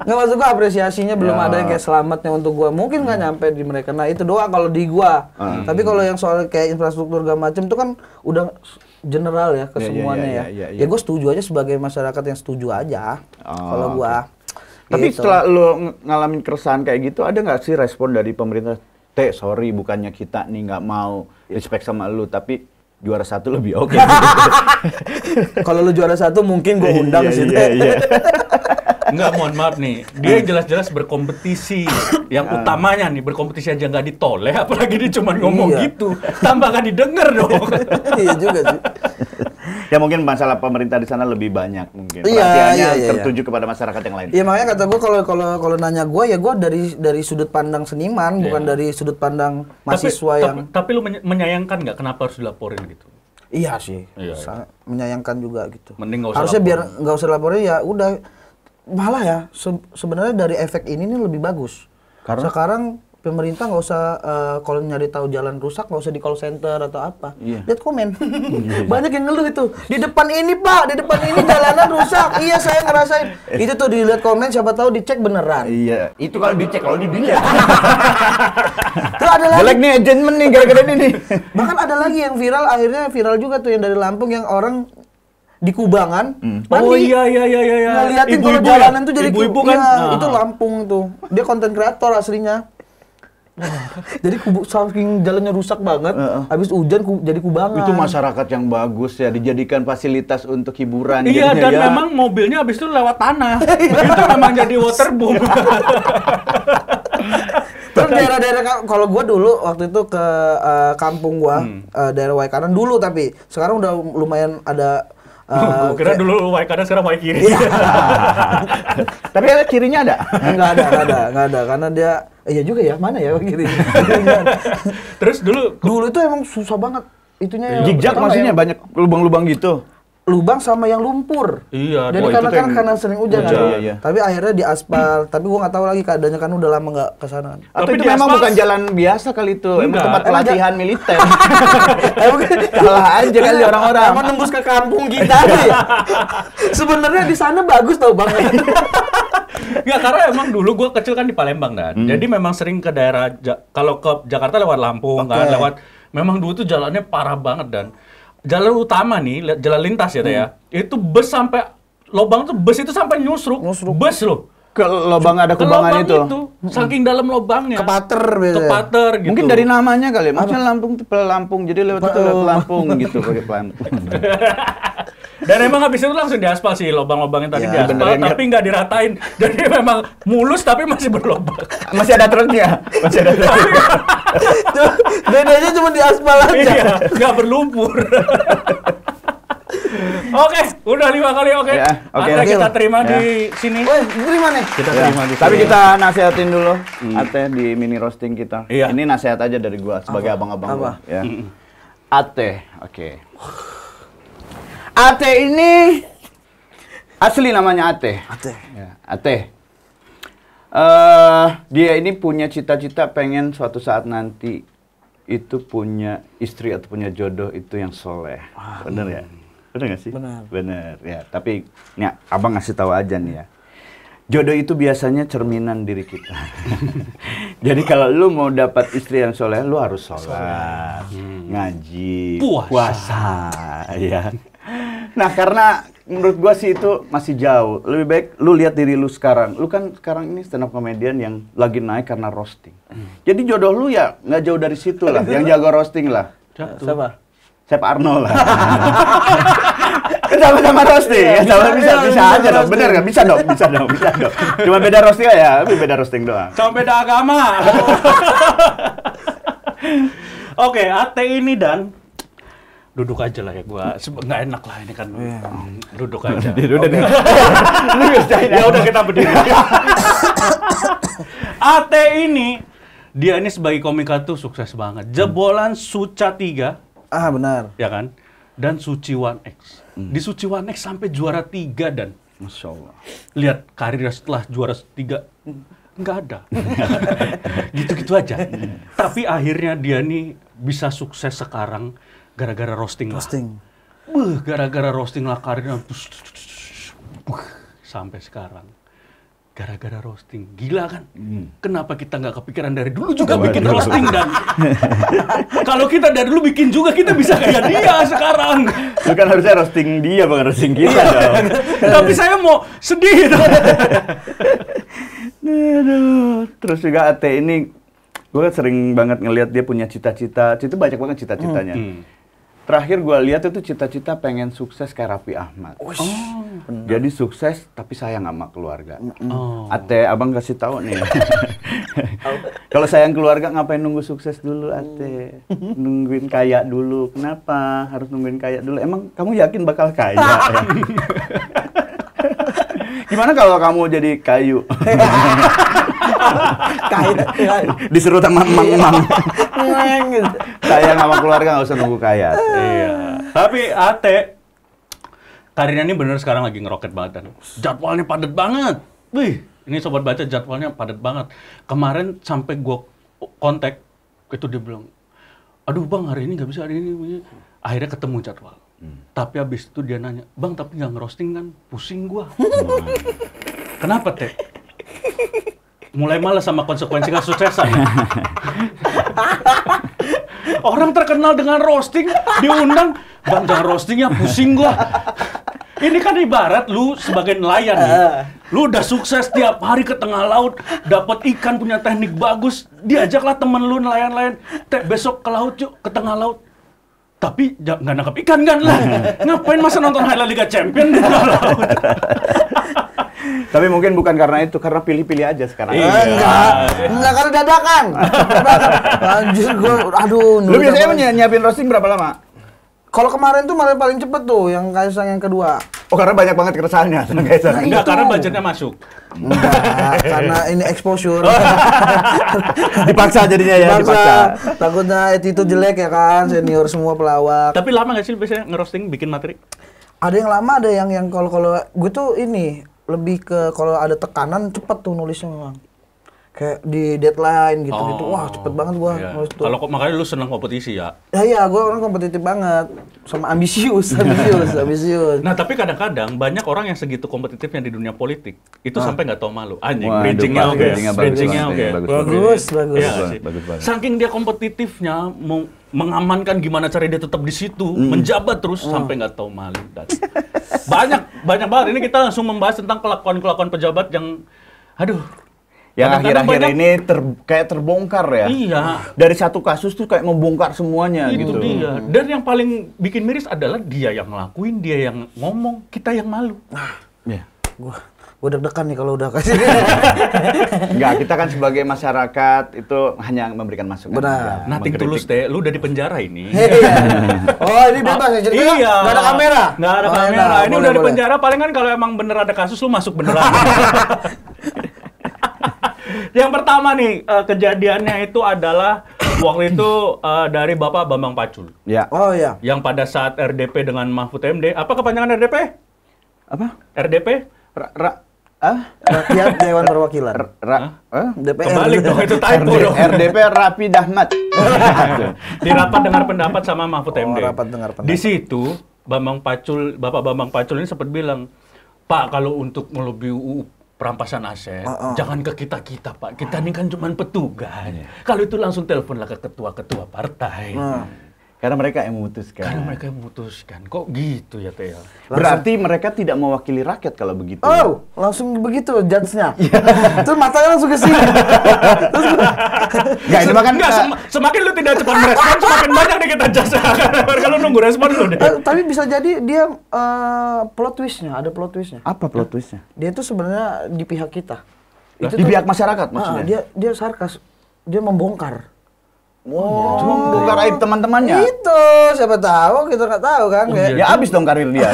Nggak, maksud gua apresiasinya belum ada yang kayak selamatnya untuk gua. Mungkin nggak nyampe di mereka. Nah itu doang kalau di gua. Tapi kalau yang soal kayak infrastruktur segala macem itu kan udah general ya ke semuanya ya. Ya gua setuju aja sebagai masyarakat yang setuju aja. Kalau gua. Tapi gitu. setelah lu ngalamin keresahan kayak gitu, ada nggak sih respon dari pemerintah? Sorry bukannya kita nih nggak mau respect sama lu, tapi juara satu lebih oke. Kalau lu juara satu mungkin gua undang sih. Enggak, mohon maaf nih. Dia jelas-jelas berkompetisi. Yang utamanya nih, berkompetisi aja nggak ditoleh, apalagi dia cuma ngomong gitu. Tambah nggak didengar dong. Iya juga sih. Ya mungkin masalah pemerintah di sana lebih banyak mungkin. Perhatiannya tertuju kepada masyarakat yang lain. Iya, makanya kata gue kalau nanya gue ya gue dari sudut pandang seniman, bukan dari sudut pandang mahasiswa Tapi lu menyayangkan nggak kenapa harus dilaporin gitu? Iya sih. Menyayangkan juga gitu. Mending nggak usah harusnya biar nggak usah laporin ya udah. Malah ya sebenarnya dari efek ini nih lebih bagus. Karena sekarang pemerintah nggak usah kalau nyari tahu jalan rusak nggak usah di call center atau apa. Lihat komen. Banyak yang ngeluh itu. Di depan ini Pak, di depan ini jalanan rusak. Iya saya ngerasain. Itu tuh dilihat komen siapa tahu dicek beneran. Iya. Itu kalau dicek, kalau dilihat. Terus ada lagi. Jelek nih agentment nih gara-gara ini nih. Bahkan ada lagi yang viral, akhirnya viral juga tuh yang dari Lampung yang orang di Kubangan, oh iya. ngeliatin kalau jalanan tuh jadi ibu-ibu kan, itu Lampung tuh, dia konten kreator aslinya. Jadi saking jalannya rusak banget, habis hujan jadi Kubangan. Itu masyarakat yang bagus ya, dijadikan fasilitas untuk hiburan. Iya, dan memang mobilnya habis itu lewat tanah. Itu memang jadi waterboom. Terus daerah-daerah, kalau gua dulu waktu itu ke kampung gua, daerah Waikanan dulu, tapi sekarang udah lumayan ada. Kira dulu Waikanan, sekarang Waikiri. Tapi ada kirinya ada? Nggak ada, karena dia, iya juga ya, mana ya Waikiri. Terus dulu itu emang susah banget itunya. Zigzag maksudnya banyak lubang-lubang gitu. Lubang sama yang lumpur. Iya. Jadi karena sering hujan kan. Iya. Tapi akhirnya di aspal. Tapi gua nggak tahu lagi keadaannya kan udah lama nggak kesana. Atau itu memang bukan jalan biasa kali itu. Emang tempat pelatihan militer. Salah aja kali orang-orang. Emang nembus ke kampung kita ya. Sebenarnya di sana bagus tau banget. Ya karena emang dulu gua kecil kan di Palembang kan. Jadi memang sering ke daerah kalau ke Jakarta lewat Lampung kan, memang dulu tuh jalannya parah banget dan jalan utama nih, jalan lintas ya, itu bus sampai lubang tuh bus itu sampai nyusruk. Bus loh. Ke lubang ada kubangan itu. Saking dalam lubangnya. Kepater gitu. Mungkin dari namanya kali. Maksudnya Lampung tuh Lampung, jadi lewat itu lewat Lampung gitu pakai Lampung. Dan emang habis itu langsung diaspal sih lubang-lubang yang tadi diaspal, tapi nggak diratain. Jadi memang mulus tapi masih berlubang. Masih ada truknya. Bedanya cuma diaspal aja. Iya, nggak berlumpur. Oke, udah 5 kali oke. Ya, Ate kita terima di sini. Terima nih. Kita terima di sini. Tapi kita nasihatin dulu Ate di mini roasting kita. Iya. Ini nasihat aja dari gua sebagai abang-abang gua ya. Ate, oke. Ate ini Asli namanya Ate. Ate. Ya, Ate. Dia ini punya cita-cita pengen suatu saat nanti itu punya istri atau punya jodoh itu yang soleh. Bener ya? Bener nggak sih? Benar. Bener ya. Tapi ya, abang ngasih tahu aja nih ya. Jodoh itu biasanya cerminan diri kita. Jadi kalau lu mau dapat istri yang soleh, lu harus sholat, ngaji, puasa, ya. Nah, karena menurut gua sih itu masih jauh. Lebih baik lu lihat diri lu sekarang. Lu kan sekarang ini stand up comedian yang lagi naik karena roasting. Jadi jodoh lu ya nggak jauh dari situ lah, yang jago roasting lah. Siapa? Siapa Arnold lah. Kan sama-sama roasting ya, bisa aja dong. Bener nggak? Bisa dong. Cuma beda roasting aja, tapi beda roasting doang. Sama beda agama. Oke, Ate ini dan duduk aja lah ya, gua nggak enak lah ini kan. Duduk aja. Ya udah kita berdiri. Ate ini dia ini sebagai komika tuh sukses banget. Jebolan Suca 3. Ah, benar. Ya kan? Dan Suci 1X. Di Suci 1X sampai juara 3 dan Masya Allah. lihat karirnya setelah juara 3 nggak ada. Gitu-gitu aja. Tapi akhirnya dia nih bisa sukses sekarang gara-gara roasting lah. Gara-gara roasting lah karirnya sampai sekarang. Gara-gara roasting. Gila kan? Kenapa kita nggak kepikiran dari dulu juga bikin roasting dan kalau kita dari dulu bikin juga kita bisa kayak dia sekarang. Lu kan harusnya roasting dia, bukan roasting kita dong. Tapi saya mau sedih. Aduh. Terus juga Ate ini, gue sering banget ngelihat dia punya cita-cita. Itu banyak banget cita-citanya. Terakhir gue lihat itu cita-cita pengen sukses kayak Raffi Ahmad. Jadi sukses tapi sayang sama keluarga. Ate, abang kasih tahu nih. Kalau sayang keluarga ngapain nunggu sukses dulu, Ate? Nungguin kaya dulu. Kenapa harus nungguin kaya dulu? Emang kamu yakin bakal kaya? Ya? Gimana kalau kamu jadi kayu? Disuruh sama emang-emang. Sayang sama keluarga nggak usah nunggu kaya. Iya. Tapi Ate karirnya ini bener sekarang lagi ngeroket banget dan jadwalnya padat banget. Wih, ini sobat baca jadwalnya padat banget. Kemarin sampai gua kontak itu dia bilang, aduh bang hari ini nggak bisa hari ini. Akhirnya ketemu jadwal. Tapi habis itu dia nanya, bang tapi nggak ngerosting kan? Pusing gua. Kenapa Teh? Mulai malas sama konsekuensi kesuksesan. Orang terkenal dengan roasting diundang, bang jangan roasting ya, pusing gua. Ini kan ibarat lu sebagai nelayan nih. Lu udah sukses tiap hari ke tengah laut, dapat ikan punya teknik bagus, diajaklah temen lu nelayan-nelayan, Teh besok ke laut yuk, ke tengah laut. Tapi nggak nangkap ikan kan lah. Ngapain masa nonton Highlight Liga Champion di tengah laut? Tapi mungkin bukan karena itu, karena pilih-pilih aja sekarang. Enggak karena dadakan. Anjir gua, aduh. Lu biasanya nyiapin roasting berapa lama? Kalau kemarin tuh malah paling cepet tuh, yang Kaisang yang kedua. Oh karena banyak banget keresahannya sama Kaisang. Enggak, karena budgetnya masuk. Enggak, karena ini exposure. Dipaksa jadinya ya, dipaksa. Takutnya itu jelek ya kan, senior semua pelawak. Tapi lama nggak sih biasanya ngerosting bikin materi? Ada yang lama, ada yang kalau gue tuh ini lebih ke kalau ada tekanan cepet tuh nulisnya memang. Kayak di deadline gitu-gitu. Wah, cepet banget gua nulis tuh. Kalau makanya lu senang kompetisi ya? Iya, gua orang kompetitif banget. Sama ambisius. Nah, tapi kadang-kadang banyak orang yang segitu kompetitifnya di dunia politik, itu sampai nggak tahu malu. Anjing, Waduh, bridging-nya Pak, oke. bridging-nya Bridging-nya oke. Bagus. Iya sih. Bagus banget. Saking dia kompetitifnya, mau mengamankan gimana cara dia tetap di situ, menjabat terus sampai nggak tahu malu. Dan banyak banget. Ini kita langsung membahas tentang kelakuan-kelakuan pejabat yang, aduh. Yang akhir-akhir banyak, ini kayak terbongkar ya. Iya. Dari satu kasus tuh kayak ngebongkar semuanya Itu gitu. dia. Dan yang paling bikin miris adalah dia yang ngelakuin, dia yang ngomong, kita yang malu. Iya. Gua deg-degan nih kalau udah kasih. Enggak, kita kan sebagai masyarakat itu hanya memberikan masukan. Benar. Nothing tulus Teh, lu udah di penjara ini. Oh, ini bebas ya ceritanya? Iya. Nggak ada kamera? Nggak ada Oh, kamera. enak. Ini Boleh, udah di boleh. penjara, paling kan kalau emang bener ada kasus lu masuk beneran. Yang pertama nih, kejadiannya itu adalah waktu itu dari Bapak Bambang Pacul. Ya. Oh iya. Yang pada saat RDP dengan Mahfud MD, apa kepanjangan RDP? Apa? RDP? Rakyat Dewan Perwakilan. DPR. Kebalik dong, itu typo dong. RDP Rapi Dahmat. Di rapat dengar pendapat sama Mahfud MD. Rapat dengar pendapat. Di situ Bapak Bambang Pacul ini sempat bilang, Pak, kalau untuk melebihi UU perampasan aset, jangan ke kita Pak. Kita ini kan cuma petugas. Kalau itu langsung teleponlah ke ketua-ketua partai. Karena mereka yang memutuskan. Kok gitu ya, Teo? Berarti mereka tidak mewakili rakyat kalau begitu. Oh, langsung begitu judge-nya. Terus matanya langsung ke sini. Enggak, ini makan semakin lu tidak cepat merespon, semakin banyak nih kita judge. Kalau nunggu respon lu deh. Tapi bisa jadi dia plot twist-nya, ada plot twist-nya. Apa plot twist-nya? Dia itu sebenarnya di pihak kita. Itu di pihak masyarakat maksudnya? Dia sarkas. Dia membongkar. Cuma bongkar aib teman-temannya. Itu, siapa tahu, kita nggak tahu kan. Ya habis dong karir dia.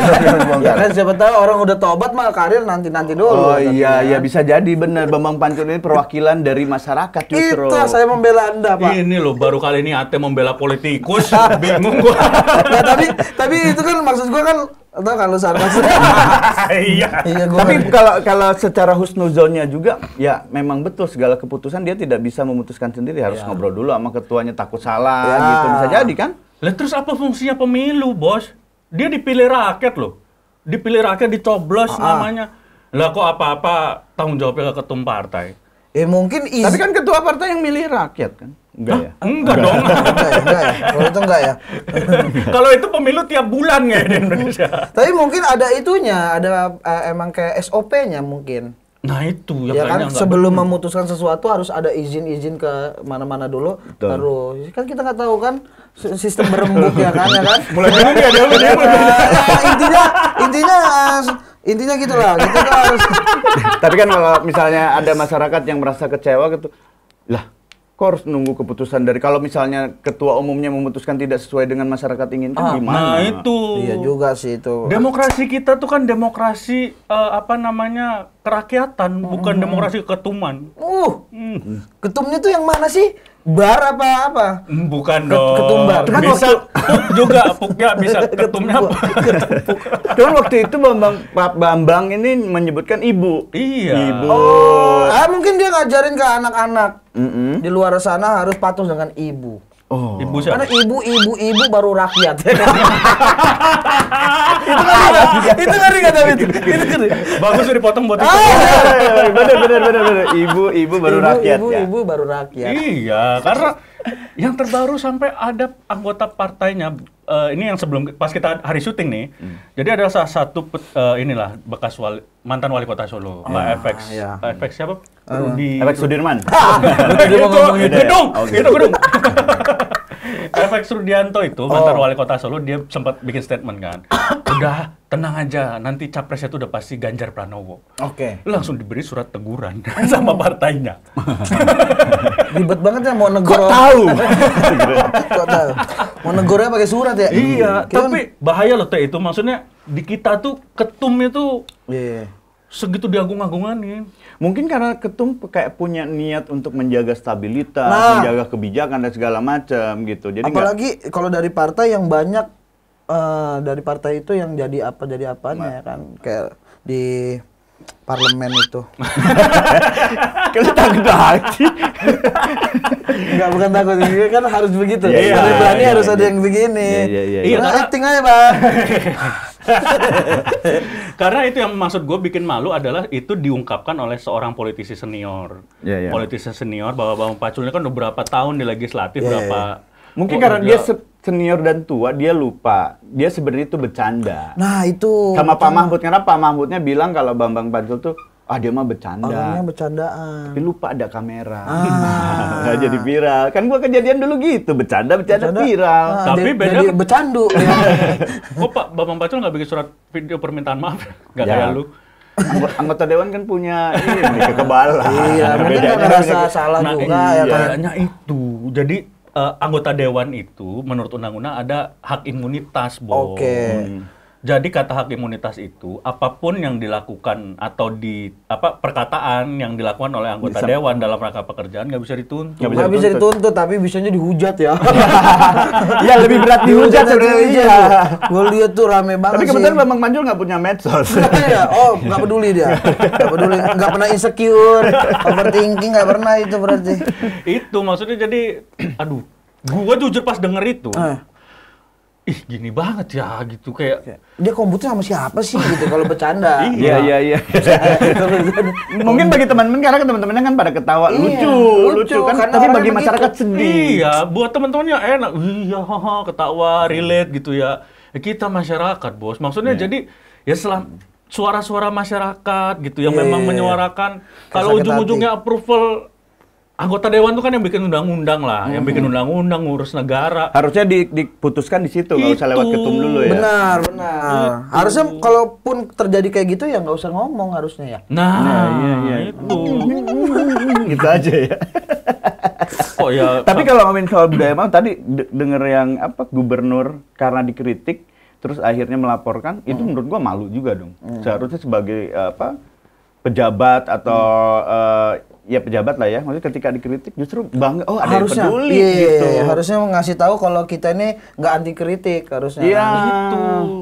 Ya kan siapa tahu orang udah tobat mah karir nanti dulu. Oh iya, ya bisa jadi benar. Bambang Pacul ini perwakilan dari masyarakat justru. Itu saya membela Anda, Pak. Ini loh, baru kali ini Ate membela politikus. Bingung gua. Nah, tapi itu kan maksud gua kan atau kalau sarkas. Iya. Tapi kalau secara husnuzonnya juga, ya memang betul segala keputusan dia tidak bisa memutuskan sendiri, harus ngobrol dulu sama ketuanya, takut salah gitu, bisa jadi kan? Lah terus apa fungsinya pemilu, Bos? Dia dipilih rakyat loh. Dipilih rakyat, dicoblos namanya. Lah kok apa-apa tanggung jawabnya ke ketum partai? Mungkin Tapi kan ketua partai yang milih rakyat kan? Enggak ya? Enggak dong. Enggak ya. Kalau itu enggak ya. Kalau itu pemilu tiap bulan nggak di Indonesia. Tapi mungkin ada itunya, ada emang kayak SOP-nya mungkin. Nah itu ya kan sebelum memutuskan sesuatu harus ada izin ke mana-mana dulu. Baru kan kita nggak tahu kan sistem berembuk ya kan. Mulai bingung ya dia. Intinya gitulah. Gitu kan harus. Tapi kan kalau misalnya ada masyarakat yang merasa kecewa gitu, lah kok harus nunggu keputusan dari, kalau misalnya ketua umumnya memutuskan tidak sesuai dengan masyarakat inginkan gimana? Nah itu. Iya juga sih itu. Demokrasi kita tuh kan demokrasi kerakyatan, bukan demokrasi ketuman. Ketumnya tuh yang mana sih? Bar apa? Bukan dong. Ketumbar. Bisa puk juga, puknya bisa ketumnya. Cuman waktu itu Pak Bambang ini menyebutkan ibu. Iya. Ibu. Mungkin dia ngajarin ke anak-anak di luar sana harus patuh dengan ibu. Oh. Ibu siapa? Karena ibu baru rakyat. Itu ngeri nggak David? Itu ngeri. Bagus dipotong buat itu. Bener. Ibu baru rakyat ya. Ibu baru rakyat. Iya, karena yang terbaru sampai ada anggota partainya. Ini yang sebelum pas kita hari syuting nih. Jadi ada salah satu inilah bekas mantan wali kota Solo, Pak FX. Iya. Pak FX siapa? Rudi. FX Sudirman. Gedung. FX Rudianto itu mantan wali kota Solo, dia sempat bikin statement kan. Udah tenang aja, nanti capresnya itu udah pasti Ganjar Pranowo. Oke. Langsung diberi surat teguran sama partainya. Ribet banget ya mau negur. Kok tahu? Mau negornya pakai surat ya? Iya, tapi bahaya loh Teh itu. Maksudnya di kita tuh ketum itu segitu diagung-agunganin. Mungkin karena ketum kayak punya niat untuk menjaga stabilitas, menjaga kebijakan dan segala macam gitu. Jadi apalagi kalau dari partai yang banyak dari partai itu yang jadi apanya ya kan, kayak di parlemen itu. Kalau takut lagi. Enggak, bukan takut, kan harus begitu. Iya, berani harus ada yang begini. Iya. Karena acting aja, Bang. Karena itu yang maksud gue bikin malu adalah itu diungkapkan oleh seorang politisi senior. Politisi senior bahwa Bambang Pacul ini kan udah berapa tahun di legislatif, Mungkin karena dia senior dan tua, dia lupa. Dia sebenarnya itu bercanda. Nah, itu. Sama Pak Mahfud, karena Pak Mahfudnya bilang kalau Bambang Pacul tuh, dia mah bercanda. Orangnya bercandaan. Tapi lupa ada kamera. Jadi viral. Kan gua kejadian dulu gitu, bercanda viral. Tapi beda jadi bercandu. Kok Pak Bambang Pacul nggak bikin surat video permintaan maaf? Nggak kayak lu. Anggota dewan kan punya ini kekebalan. Iya, mungkin kan ngerasa salah juga ya kan. Kayaknya itu. Jadi anggota dewan itu menurut undang-undang ada hak imunitas, Bos. Oke. Jadi kata hak imunitas itu apapun yang dilakukan atau perkataan yang dilakukan oleh anggota dewan dalam rangka pekerjaan nggak bisa dituntut. Nggak bisa dituntut, tapi bisanya dihujat ya. Ya lebih berat dihujat sebenarnya. Iya. Gue lihat tuh rame banget. Tapi kebetulan Bambang Manjul nggak punya medsos. Iya, oh nggak peduli dia, nggak pernah insecure, overthinking nggak pernah itu berarti. Itu maksudnya jadi, aduh, gua jujur pas denger itu. Ih gini banget ya gitu kayak dia komputer sama siapa sih gitu kalau bercanda. Iya. Mungkin bagi teman-teman karena teman-temannya kan pada ketawa lucu kan, tapi bagi masyarakat sedih. Iya, buat teman-temannya enak. Iya, ketawa, relate gitu ya. Kita masyarakat, Bos. Maksudnya jadi ya suara-suara masyarakat gitu yang memang menyuarakan kalau ujung-ujungnya approval anggota dewan itu kan yang bikin undang-undang lah, yang bikin undang-undang ngurus negara. Harusnya diputuskan di situ, nggak usah lewat ketum dulu ya. Benar. Harusnya kalaupun terjadi kayak gitu ya nggak usah ngomong harusnya ya. Nah, itu. Gitu aja ya. Oh ya. Tapi kalau ngomongin soal budaya mau tadi denger yang gubernur karena dikritik terus akhirnya melaporkan, itu menurut gua malu juga dong. Seharusnya sebagai pejabat atau ya pejabat lah ya, maksudnya ketika dikritik justru bangga, oh ada harusnya, yang peduli gitu. Harusnya ngasih tahu kalau kita ini nggak anti kritik harusnya. Iya itu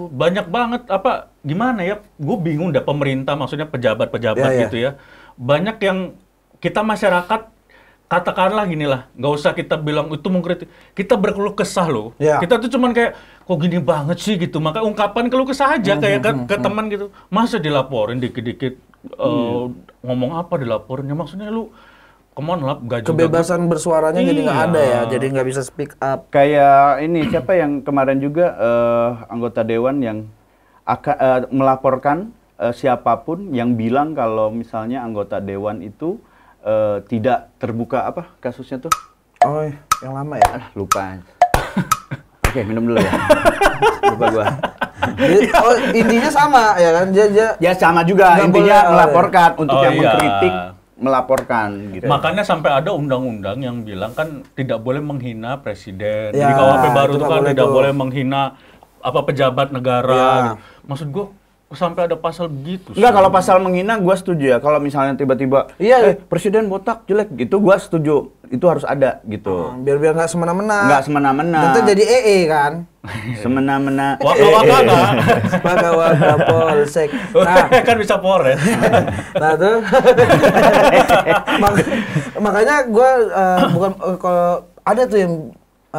banyak banget gimana ya, gue bingung dah pemerintah maksudnya pejabat-pejabat gitu ya, banyak yang kita masyarakat katakanlah gini lah, nggak usah kita bilang itu mengkritik, kita berkeluh kesah loh, kita tuh cuman kayak kok gini banget sih gitu, maka ungkapan keluh kesah aja kayak ke teman gitu, masa dilaporin dikit-dikit. Ngomong apa dilapornya, maksudnya lu kemana lah, kebebasan bersuaranya jadi nggak ada ya, jadi nggak bisa speak up. Kayak ini siapa yang kemarin juga anggota dewan yang akan melaporkan siapapun yang bilang kalau misalnya anggota dewan itu tidak terbuka kasusnya tuh? Oh yang lama ya? Lupa. Oke, minum dulu ya. Lupa gua. Oh, intinya sama ya kan? Ya sama juga, intinya melaporkan untuk yang mengkritik, melaporkan gitu. Makanya sampai ada undang-undang yang bilang kan tidak boleh menghina presiden. Di KUHP baru itu kan tidak boleh menghina pejabat negara. Maksud gua sampai ada pasal begitu. Enggak, kalau pasal menghina gua setuju ya. Kalau misalnya tiba-tiba presiden botak jelek gitu, gua setuju. Itu harus ada gitu. Biar nggak semena-mena. Nggak semena-mena. Tentu jadi kan. Semena-mena. Waka-waka polsek. Nah, kan bisa Polres. Nah tuh. Makanya gue kalau ada tuh yang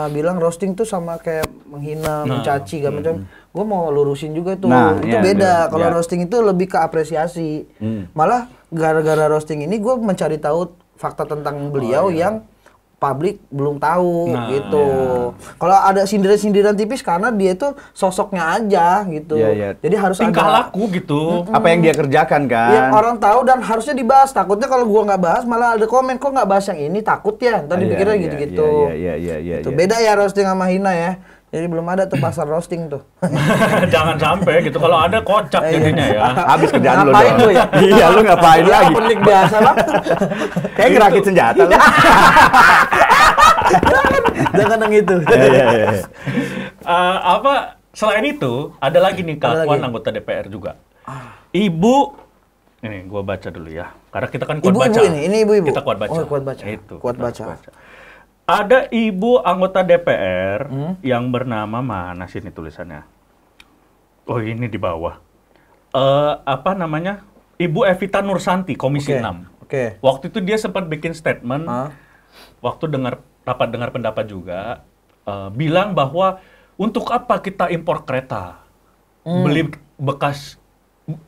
bilang roasting tuh sama kayak menghina, mencaci, macam. Gue mau lurusin juga tuh. Itu beda. Kalau roasting itu lebih ke apresiasi. Malah gara-gara roasting ini gue mencari tahu fakta tentang beliau yang publik belum tahu gitu. Kalau ada sindiran-sindiran tipis karena dia itu sosoknya aja gitu. Jadi harus tingkah ada laku gitu. Apa yang dia kerjakan kan? Yang orang tahu dan harusnya dibahas. Takutnya kalau gua nggak bahas malah ada komen kok nggak bahas yang ini, takut ya. Tadi pikirnya gitu-gitu. Itu beda ya roasting sama hina ya. Jadi belum ada tuh pasar roasting tuh. Jangan sampai gitu. Kalau ada kocak jadinya ya. Habis kerjaan lu Ngapain dong. lu ya? Iya, lu ngapain lagi? Penik biasa lah. Kayak ngerakit senjata lu. Jangan yang itu. Selain itu, ada lagi nih kelakuan anggota DPR juga. Ibu, ini gua baca dulu ya. Karena kita kan kuat baca. Ini ibu-ibu. Kita kuat baca. Oh, kuat baca. Itu. Kuat baca. Ada ibu anggota DPR yang bernama, mana sini tulisannya? Oh, ini di bawah. Ibu Evita Nursanti, Komisi 6. Waktu itu dia sempat bikin statement, waktu rapat dengar pendapat juga, bilang bahwa untuk apa kita impor kereta? Beli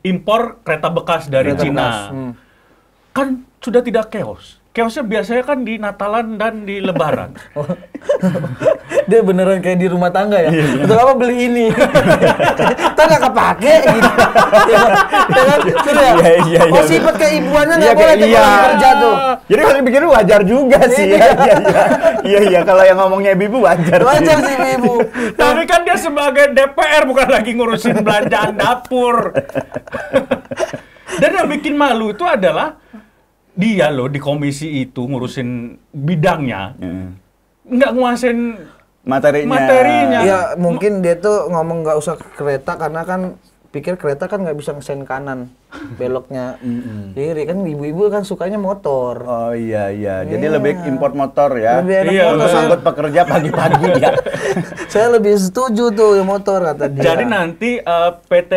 impor kereta bekas dari Cina. Kan sudah tidak chaos. Chaosnya biasanya kan di Natalan dan di Lebaran. Dia beneran kayak di rumah tangga ya? Untuk apa beli ini? Ntar nggak kepake gitu. Oh sifat keibuannya nggak boleh tuh kerja tuh. Jadi kalau dipikir wajar juga sih. Iya, kalau yang ngomongnya ibu wajar. Wajar sih ibu. Tapi kan dia sebagai DPR bukan lagi ngurusin belanjaan dapur. Dan yang bikin malu itu adalah dia loh di komisi itu ngurusin bidangnya, nggak nguasain materinya. Iya, mungkin dia tuh ngomong nggak usah kereta karena kan pikir kereta kan nggak bisa ngesen kanan, beloknya kiri kan ibu-ibu kan sukanya motor. Oh iya. Jadi lebih import motor ya. Lebih enak Iya, motor. Untuk angkut pekerja pagi-pagi ya. Saya lebih setuju tuh yang motor kata dia. Jadi nanti PT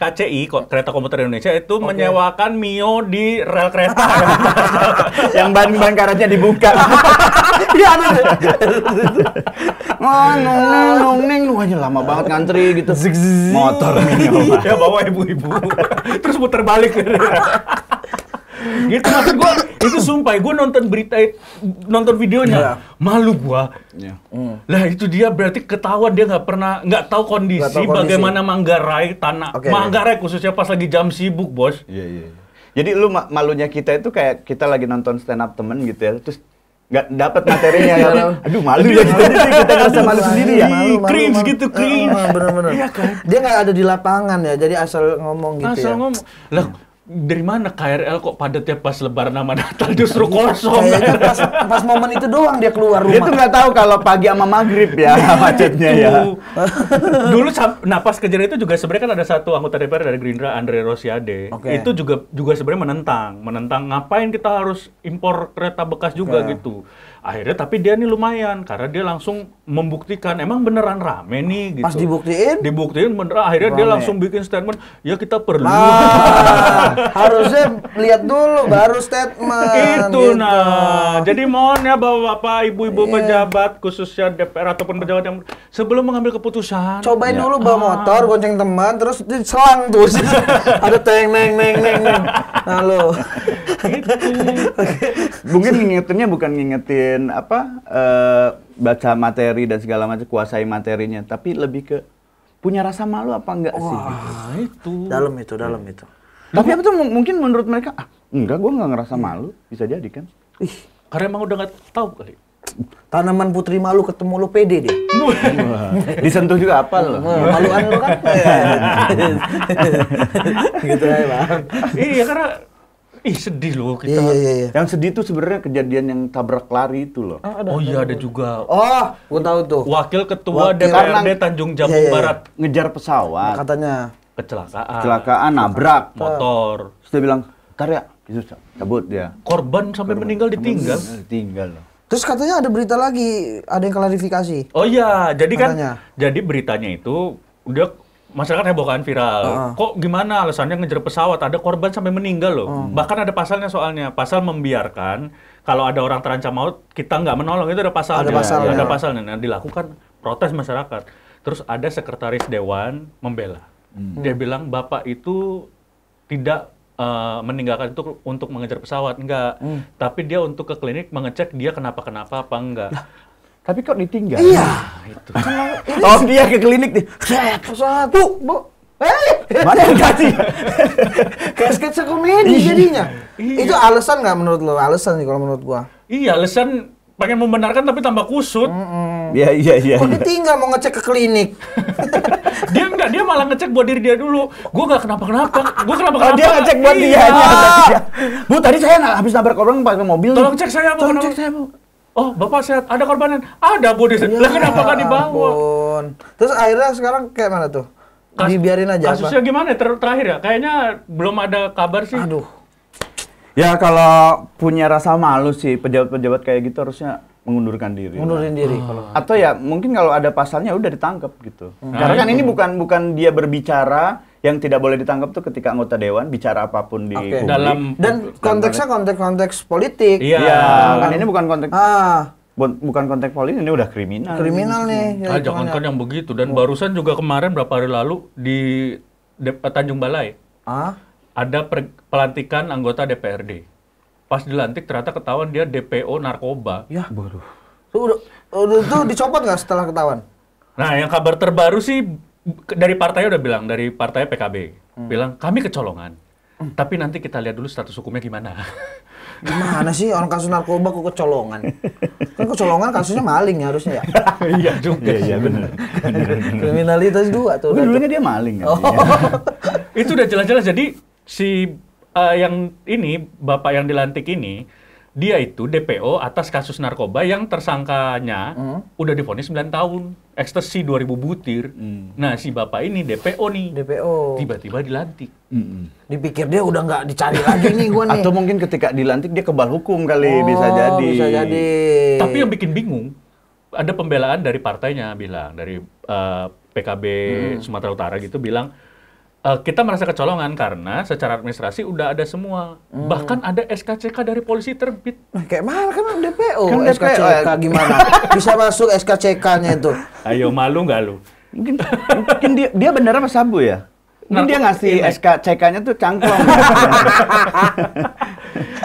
KCI Kereta Komuter Indonesia itu menyewakan Mio di rel kereta. Yang ban karetnya dibuka. Iya ada. Nung, wahnya lama banget ngantri gitu. Motor Mio. Ya bawa ibu-ibu. Terus puter balik. Gitu maksud gua, itu sumpah gua nonton videonya, malu gua. Iya. Lah itu dia berarti ketahuan dia nggak tahu kondisi bagaimana Manggarai Manggarai khususnya pas lagi jam sibuk, Bos. Iya. Jadi lu malunya kita itu kayak kita lagi nonton stand up temen gitu ya, terus nggak dapat materinya ya. Aduh malu ya kita ngerasa malu sendiri ya. Cringe gitu, cringe. Bener-bener. Iya kan? Dia nggak ada di lapangan ya, jadi asal ngomong gitu Asal ya. ngomong. Lah dari mana KRL kok padatnya pas lebaran sama Natal justru kosong? Kayaknya pas momen itu doang dia keluar Dia rumah. tuh nggak tahu kalau pagi sama maghrib ya macetnya ya. Dulu nah pas kejadian itu juga sebenarnya kan ada satu anggota DPR dari Gerindra, Andre Rosiade. Oke. Itu juga sebenarnya menentang ngapain kita harus impor kereta bekas juga gitu. Akhirnya tapi dia nih lumayan karena dia langsung membuktikan emang beneran rame nih gitu. Pas dibuktiin beneran akhirnya dia rame. langsung bikin statement, ya kita perlu. Harusnya lihat dulu baru statement. Itu gitu. nah. Jadi mohon ya Bapak, Ibu-ibu pejabat khususnya DPR ataupun pejabat yang sebelum mengambil keputusan. Cobain dulu bawa motor, gonceng teman, terus diselang tuh. Ada teng neng. Halo. Mungkin ngingetinnya bukan ngingetin baca materi dan segala macam, kuasai materinya, tapi lebih ke punya rasa malu apa enggak sih? Nah, itu. Dalam itu. Tapi apa tuh mungkin menurut mereka, enggak, gue nggak ngerasa malu, bisa jadi kan? Karena emang udah nggak tahu kali. Tanaman putri malu ketemu lo pede dia. Disentuh juga apa loh? Maluan lo kan. Gitu ya Bang. Iya karena sedih loh kita. Iya. Yang sedih tuh sebenarnya kejadian yang tabrak lari itu loh. Oh iya ada juga. Oh, gua tahu tuh. Wakil Ketua Wakil DPRD Tanjung Jabung Iya. Barat Ngejar pesawat, Katanya. kecelakaan. nabrak. Motor. Terus dia bilang, "Ntar ya," itu cabut dia. Korban sampai meninggal ditinggal. Tinggal loh. Terus katanya ada berita lagi, ada yang klarifikasi. Oh iya, jadi kan Katanya. jadi beritanya itu udah masyarakat heboh kan viral. Kok gimana alasannya ngejar pesawat ada korban sampai meninggal loh. Bahkan ada pasalnya soalnya. Pasal membiarkan kalau ada orang terancam maut kita nggak menolong itu ada pasalnya. Ada pasalnya. Nah, dilakukan protes masyarakat. Terus ada sekretaris dewan membela. Dia bilang Bapak itu tidak meninggalkan itu untuk mengejar pesawat, enggak. Tapi dia untuk ke klinik mengecek dia kenapa-kenapa apa enggak. Tapi kok ditinggal? Iya. Itu. Oh dia ke klinik nih. Pesawat. Bu. Mana yang kasih? Kayak sketsa komedi jadinya. Itu alasan nggak menurut lo? Alasan sih kalau menurut gua. Iya, alasan pengen membenarkan tapi tambah kusut. Iya. Kok ditinggal mau ngecek ke klinik? Dia enggak, dia malah ngecek buat diri dia dulu. Gua nggak kenapa-kenapa. Gua kenapa-kenapa. Oh dia ngecek buat dia. Iya. Bu tadi saya habis nabrak orang pakai mobil. Tolong cek saya, Bu. Tolong Kenapa? cek saya, Bu. Oh, Bapak sehat. Ada korbanan? Ada, Bu. Lah kenapa nggak dibawa? Ampun. Terus akhirnya sekarang kayak mana tuh? Dibiarin aja Kasusnya apa? gimana? Terakhir ya? Kayaknya belum ada kabar sih. Aduh. Ya kalau punya rasa malu sih pejabat-pejabat kayak gitu harusnya mengundurkan diri. Mundurin diri. Atau ya mungkin kalau ada pasalnya udah ditangkap gitu. Karena kan ini bukan dia berbicara, yang tidak boleh ditangkap tuh ketika anggota dewan bicara apapun di Oke. publik. Dan konteksnya konteks politik. Iya. Iya, kan ini bukan konteks bukan konteks politik, ini udah kriminal. Kriminal nih. Ah, jangankan yang begitu. Dan barusan juga kemarin berapa hari lalu di Tanjung Balai ada pelantikan anggota DPRD. Pas dilantik ternyata ketahuan dia DPO narkoba. Ya. Tuh dicopot nggak setelah ketahuan? Nah, yang kabar terbaru sih dari partainya udah bilang, dari partai PKB. Bilang, kami kecolongan. Tapi nanti kita lihat dulu status hukumnya gimana. Gimana sih orang kasus narkoba kok kecolongan? Kan kecolongan kasusnya maling ya harusnya ya. Iya juga. Iya benar. Kriminalitas dua tuh. Tapi dulunya dia maling kan. Itu udah jelas-jelas. Jadi si yang ini, Bapak yang dilantik ini, dia itu DPO atas kasus narkoba yang tersangkanya udah divonis 9 tahun. Ekstasi 2000 butir. Nah, si bapak ini DPO nih. DPO. Tiba-tiba dilantik. Dipikir dia udah nggak dicari lagi nih gua nih. Atau mungkin ketika dilantik dia kebal hukum kali, bisa jadi. Bisa jadi. Tapi yang bikin bingung, ada pembelaan dari partainya bilang, dari PKB Sumatera Utara gitu bilang, kita merasa kecolongan karena secara administrasi udah ada semua. Bahkan ada SKCK dari polisi terbit. Nah, kayak mana kan DPO, Kan SKCK gimana? Bisa masuk SKCK-nya itu. Ayo, malu nggak lu? Mungkin dia bener apa sabu ya? Mungkin dia ngasih SKCK-nya tuh cangklong.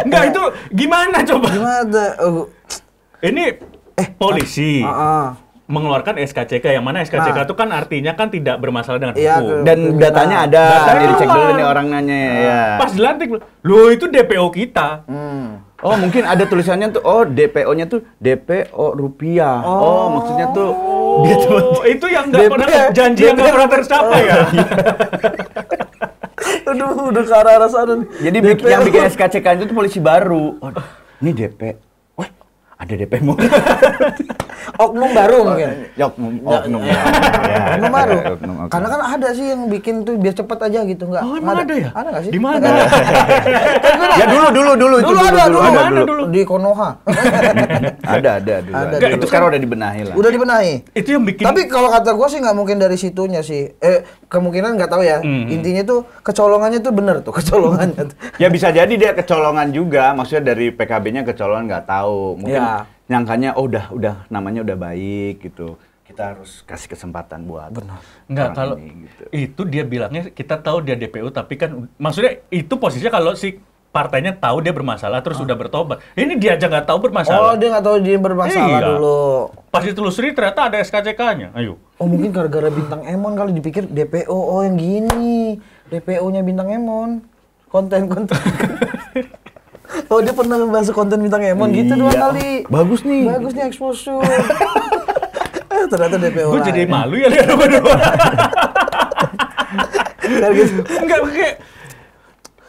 Enggak, itu gimana coba? Gimana? Ini polisi mengeluarkan SKCK, yang mana SKCK itu kan artinya kan tidak bermasalah dengan hukum. Dan datanya ada, Datanya dicek dulu keluar. nih orang nanya ya. Pas dilantik, lo itu DPO kita. Oh, mungkin ada tulisannya tuh, oh DPO-nya tuh DPO rupiah. Oh, maksudnya tuh dia tuh Itu yang nggak pernah janji yang nggak pernah tercapai ya. Aduh, udah ke arah sana nih. jadi yang bikin SKCK itu tuh polisi baru. Oh, ini DP. Wah, ada DP mu. Oknum baru mungkin. Oknum. Oknum baru. Karena kan ada sih yang bikin tuh biar cepet aja gitu, enggak? Oh, emang ada ya? Ada nggak sih? Di mana? Ya dulu itu dulu. Di Konoha. Ada dulu. Ada. Itu sekarang udah dibenahi lah. Udah dibenahi. Itu yang bikin. Tapi kalau kata gue sih nggak mungkin dari situnya sih. Kemungkinan nggak tahu ya. Intinya tuh kecolongannya tuh bener tuh kecolongannya. Ya bisa jadi dia kecolongan juga. Maksudnya dari PKB-nya kecolongan nggak tahu. Mungkin nyangkanya oh udah namanya udah baik gitu. Kita harus kasih kesempatan buat. Enggak, kalau gitu. itu dia bilangnya kita tahu dia DPO, tapi kan maksudnya itu posisinya kalau si partainya tahu dia bermasalah terus udah bertobat. Ini dia aja nggak tahu bermasalah. Oh, dia nggak tahu dia bermasalah Iya. dulu. Pas ditelusuri ternyata ada SKCK-nya. Ayo. Oh, mungkin gara-gara Bintang Emon kali dipikir DPO. Oh, yang gini. DPO-nya Bintang Emon. Konten. Oh, dia pernah masuk konten Bintang Emon gitu doang kali. Bagus nih exposure. Ternyata DPO. Gue jadi malu ya lihat berdua. Enggak, kayak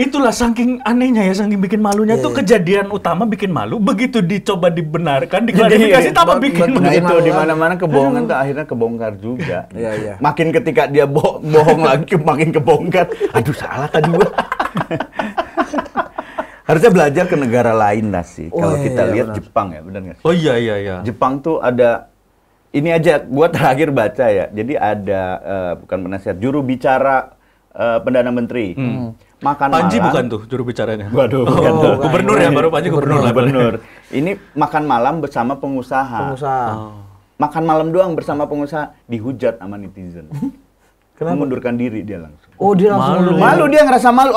itulah saking anehnya ya, saking bikin malunya tuh kejadian utama bikin malu, begitu dicoba dibenarkan, diklarifikasi tambah bikin malu. Nah itu di mana-mana kebohongan tuh akhirnya kebongkar juga. Iya. Makin ketika dia bohong lagi makin kebongkar. Aduh salah tadi gua. Harusnya belajar ke negara lain lah sih. Kalau kita lihat benar. Jepang ya, benar nggak sih? Oh iya. Jepang tuh ada, ini aja gua terakhir baca ya. Jadi ada bukan penasihat, juru bicara Perdana Menteri. Makan Panji malam. bukan tuh juru bicaranya. Waduh, gubernur ya, baru Panji gubernur. Ini makan malam bersama pengusaha. Makan malam doang bersama pengusaha, dihujat sama netizen. Kenapa? Mengundurkan diri dia langsung. Oh, dia langsung malu dia ngerasa malu.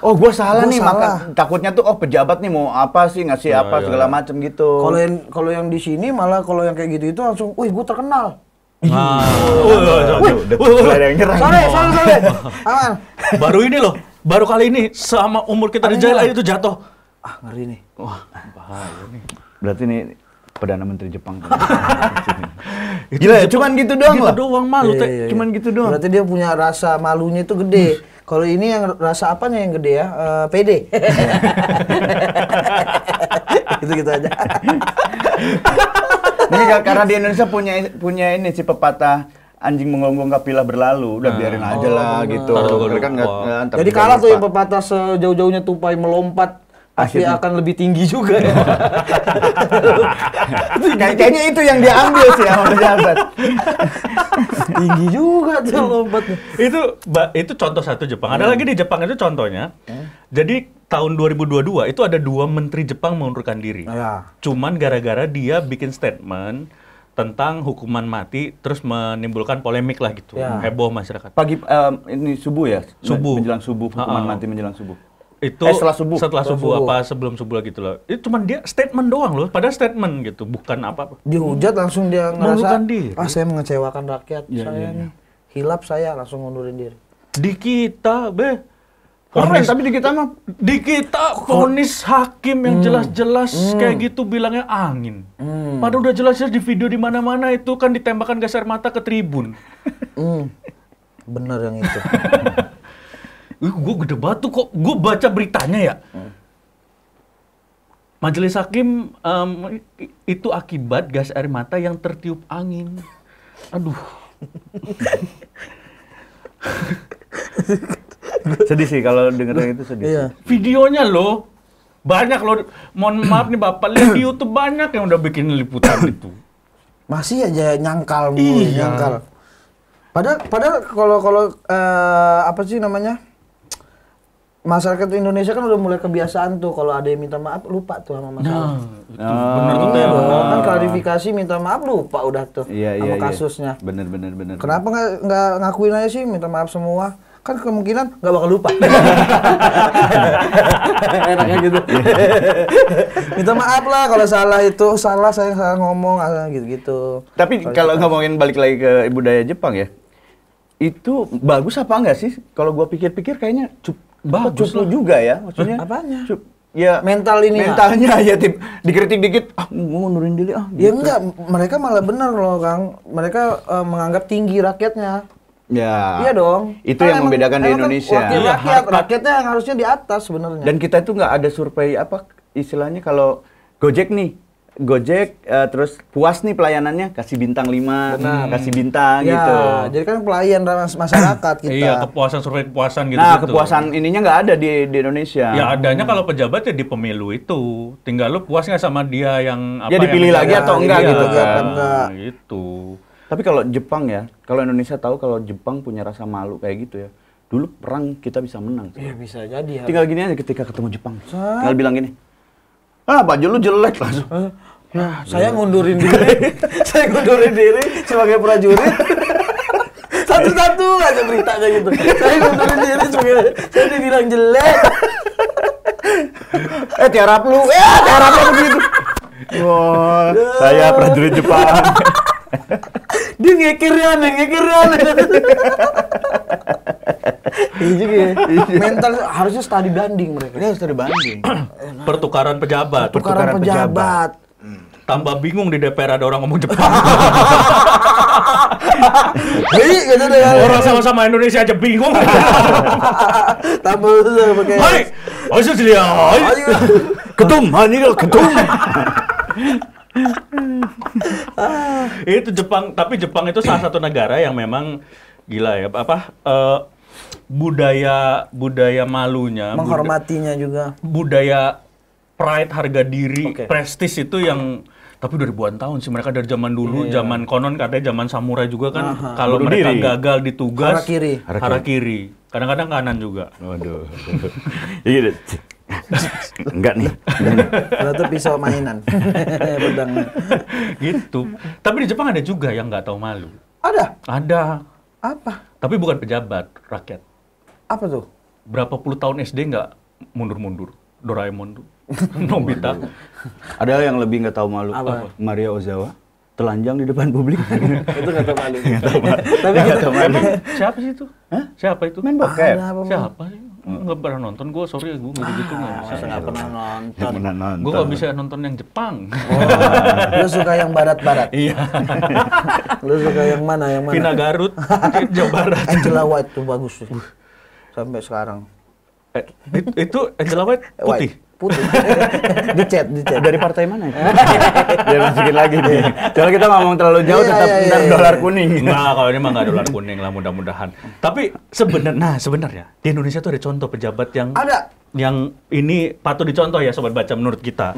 Oh, gue salah nih, makan. Takutnya tuh pejabat nih mau apa sih, ngasih apa segala macem gitu. Kalau yang di sini malah kalau yang kayak gitu itu langsung, wih gue terkenal. Ada yang nyerang. Sorry. Aman. Baru ini loh, baru kali ini sama umur kita di jalan itu jatuh. Ngeri nih. Wah, bahaya nih. Berarti nih Perdana Menteri Jepang. Gila ya, cuman gitu doang lah. Gitu doang malu, Iya. Cuman gitu doang. Berarti dia punya rasa malunya itu gede. Kalau ini yang rasa apanya yang gede ya? PD. Gitu aja. Ini karena di Indonesia punya ini si pepatah anjing menggonggong kapilah berlalu, udah biarin aja lah gitu. Mereka nggak. Jadi kalah tuh yang pepatah sejauh-jauhnya tupai melompat. Pasti akan lebih tinggi juga ya. Kayaknya itu yang dia ambil sih sama pejabat. Tinggi juga tuh lompatnya. Itu contoh satu Jepang. Ada lagi di Jepang itu contohnya. Jadi tahun 2022 itu ada 2 menteri Jepang mengundurkan diri. Cuman gara-gara dia bikin statement tentang hukuman mati terus menimbulkan polemik lah gitu. Heboh masyarakat. Pagi ini subuh ya? Subuh. Menjelang subuh, hukuman mati menjelang subuh. Itu setelah subuh apa sebelum subuh gitu loh. Itu cuman dia statement doang loh, padahal statement gitu, bukan apa-apa. Dihujat langsung dia ngerasa, diri. saya mengecewakan rakyat, saya nih. Hilap saya langsung ngundurin diri. Di kita, Tapi di kita vonis hakim yang jelas-jelas kayak gitu bilangnya angin. Padahal udah jelas-jelas di video di mana-mana itu kan ditembakkan gas air mata ke tribun. Bener yang itu. Gue gede batu kok, gue baca beritanya ya. Majelis Hakim itu akibat gas air mata yang tertiup angin. Aduh. Sedih sih kalau dengerin itu sedih. Iya. Videonya loh. Banyak loh. Mohon maaf nih Bapak, lihat di YouTube banyak yang udah bikin liputan itu. Masih aja nyangkal mulu, nyangkal. Padahal kalau apa sih namanya? Masyarakat Indonesia kan udah mulai kebiasaan tuh kalau ada yang minta maaf lupa tuh sama masalah. Bener tuh Iya Teh. dong, kan klarifikasi minta maaf lupa udah tuh Iya, sama iya. kasusnya. Bener. Kenapa nggak ngakuin aja sih minta maaf semua? Kan kemungkinan nggak bakal lupa. Enaknya gitu. Minta maaf lah kalau salah itu salah saya salah ngomong gitu-gitu. Tapi kalau ngomongin balik lagi ke budaya Jepang ya, itu bagus apa enggak sih? Kalau gua pikir-pikir kayaknya bagus juga ya, maksudnya. Apanya? Ya Mental ini ya? mentalnya ya dikritik dikit, gua ngundurin diri Ya gitu. enggak, mereka malah benar loh Kang. Mereka menganggap tinggi rakyatnya. Ya. Iya dong. Itu Kan yang membedakan di emang Indonesia. wakil Iya, rakyat, rakyatnya yang harusnya di atas sebenarnya. Dan kita itu nggak ada survei apa istilahnya kalau Gojek nih, terus puas nih pelayanannya kasih bintang 5, kasih bintang ya, gitu. jadi kan pelayan masyarakat kita. Iya, kepuasan survei kepuasan gitu. Nah, kepuasan ininya nggak ada di Indonesia. Ya adanya kalau pejabat ya di pemilu itu. Tinggal lu puas nggak sama dia yang apa Ya, dipilih yang lagi atau enggak iya, gitu kan. Enggak. Gitu. Tapi kalau Jepang ya, kalau Indonesia tahu kalau Jepang punya rasa malu kayak gitu ya. Dulu perang kita bisa menang. Iya bisa jadi. Ya. Tinggal gini aja ketika ketemu Jepang. Tinggal bilang gini. Baju lu jelek langsung. Ya, saya ngundurin diri. Saya ngundurin diri sebagai prajurit. Satu-satu aja beritanya gitu. Saya ngundurin diri sebagai saya dibilang jelek. Tiarap lu begitu. Wah, saya prajurit Jepang. Dia ngekirnya. Iya juga ya. Mental harusnya studi banding mereka. Ini harus dibanding. Pertukaran pejabat. Tukaran pejabat. Tambah bingung di DPR ada orang ngomong Jepang. Jadi gitu deh. Orang sama-sama Indonesia aja bingung. Tambah pakai. Hai, Australia. Ketum, ini ketum. Itu Jepang, tapi Jepang itu salah satu negara yang memang gila ya. Budaya malunya, Menghormatinya juga. budaya pride, harga diri, Oke. prestis itu yang tapi udah ribuan tahun sih mereka dari zaman dulu, zaman konon katanya zaman samurai juga kan kalau Bunuh mereka diri. gagal di tugas Harakiri. Kadang-kadang kanan juga. Waduh. Iya. Enggak nih. Ternyata pisau mainan. Pedang. Gitu. Tapi di Jepang ada juga yang nggak tahu malu. Ada? Ada. Apa? Tapi bukan pejabat, rakyat. Apa tuh? Berapa puluh tahun SD nggak mundur-mundur. Doraemon tuh. Nobita. Ada yang lebih nggak tahu malu. Apa? Maria Ozawa telanjang di depan publik. Itu nggak tahu malu. Tapi nggak tahu malu. Siapa sih itu? Hah? Siapa itu? Main bokep. Ada apa? Siapa sih? Nggak pernah nonton. Gue sorry, gue gitu-gitu nggak bisa. Masa nggak pernah nonton? Nggak pernah nonton. Gue nggak bisa nonton yang Jepang. Lu suka yang barat-barat? Iya. Lu suka yang mana? Yang mana? Vina Garut, Jawa Barat. Angela White tuh bagus tuh. Sampai sekarang. Itu Angela White putih. Putih. Dicet. Dari partai mana ya? Biar masukin lagi nih. Soalnya kita ngomong terlalu jauh Iya, tetap iya, ntar iya. dolar kuning. Nah, kalau ini mah nggak dolar kuning lah mudah-mudahan. Tapi sebenarnya di Indonesia tuh ada contoh pejabat yang Ada. yang ini patut dicontoh ya sobat baca menurut kita.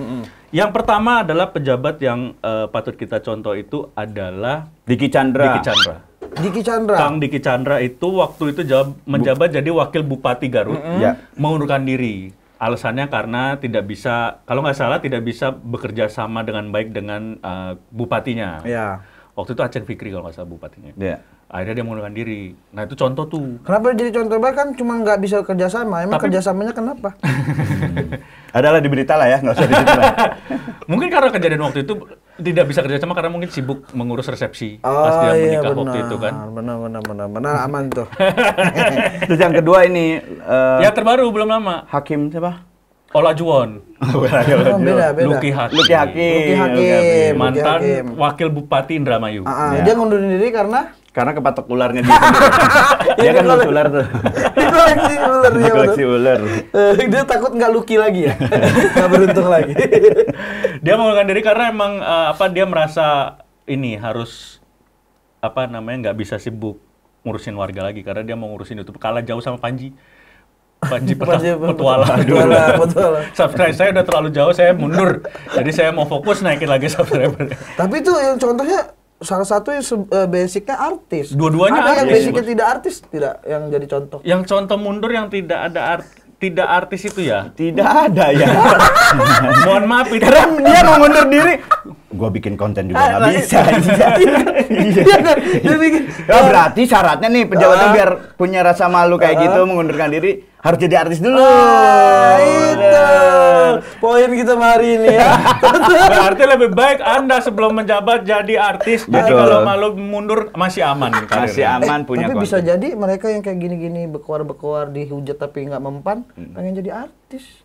Yang pertama adalah pejabat yang patut kita contoh itu adalah Diki Chandra. Diki Chandra. Diki Chandra. Kang Diki Chandra itu waktu itu menjabat jadi wakil Bupati Garut, Ya. mengundurkan diri. Alasannya karena tidak bisa, kalau nggak salah tidak bisa bekerja sama dengan baik dengan bupatinya. Ya. Waktu itu Aceh Fikri kalau nggak salah bupatinya. Ya. Akhirnya dia mengundurkan diri. Nah itu contoh tuh. Kenapa jadi contoh baik kan cuma nggak bisa kerjasama? Emang Tapi- kerjasamanya kenapa? Adalah di berita lah ya, nggak usah di situ lah. Mungkin karena kejadian waktu itu tidak bisa kerjasama karena mungkin sibuk mengurus resepsi pas dia menikah waktu itu kan. Benar aman tuh. Terus yang kedua ini Ya terbaru belum lama. Hakim siapa? Olajuwon. Oh, beda. Luki Hakim. Luki Hakim. Luki Hakim. Mantan Hakim. wakil Bupati Indramayu. Dia ngundurin diri karena Karena kepatok ularnya dia sendiri. Dia kan lucu ular tuh. Dia koleksi ular Dia ya. koleksi ular. Dia takut nggak lucky lagi ya. Nggak beruntung lagi. Dia mengundurkan diri karena emang dia merasa ini harus nggak bisa sibuk ngurusin warga lagi karena dia mau ngurusin YouTube. Kalah jauh sama Panji petualang. Subscribe saya udah terlalu jauh, saya mundur. Jadi saya mau fokus naikin lagi subscriber. Tapi itu yang contohnya salah satu yang basicnya artis. Dua-duanya ada yang artis. basicnya tidak artis, tidak yang jadi contoh. Yang contoh mundur yang tidak artis itu ya? Tidak ada ya. Mohon maaf itu. Karena dia mau mundur diri. Gua bikin konten juga nggak bisa. Dia bikin. Ya, berarti syaratnya nih pejabatnya biar punya rasa malu kayak gitu mengundurkan diri harus jadi artis dulu. Itu poin kita hari ini ya. Berarti lebih baik Anda sebelum menjabat jadi artis. Jadi Betul. kalau malu mundur masih aman karirnya. Masih aman punya Tapi konten. bisa jadi mereka yang kayak gini-gini bekewar-bekewar dihujat tapi nggak mempan, pengen jadi artis.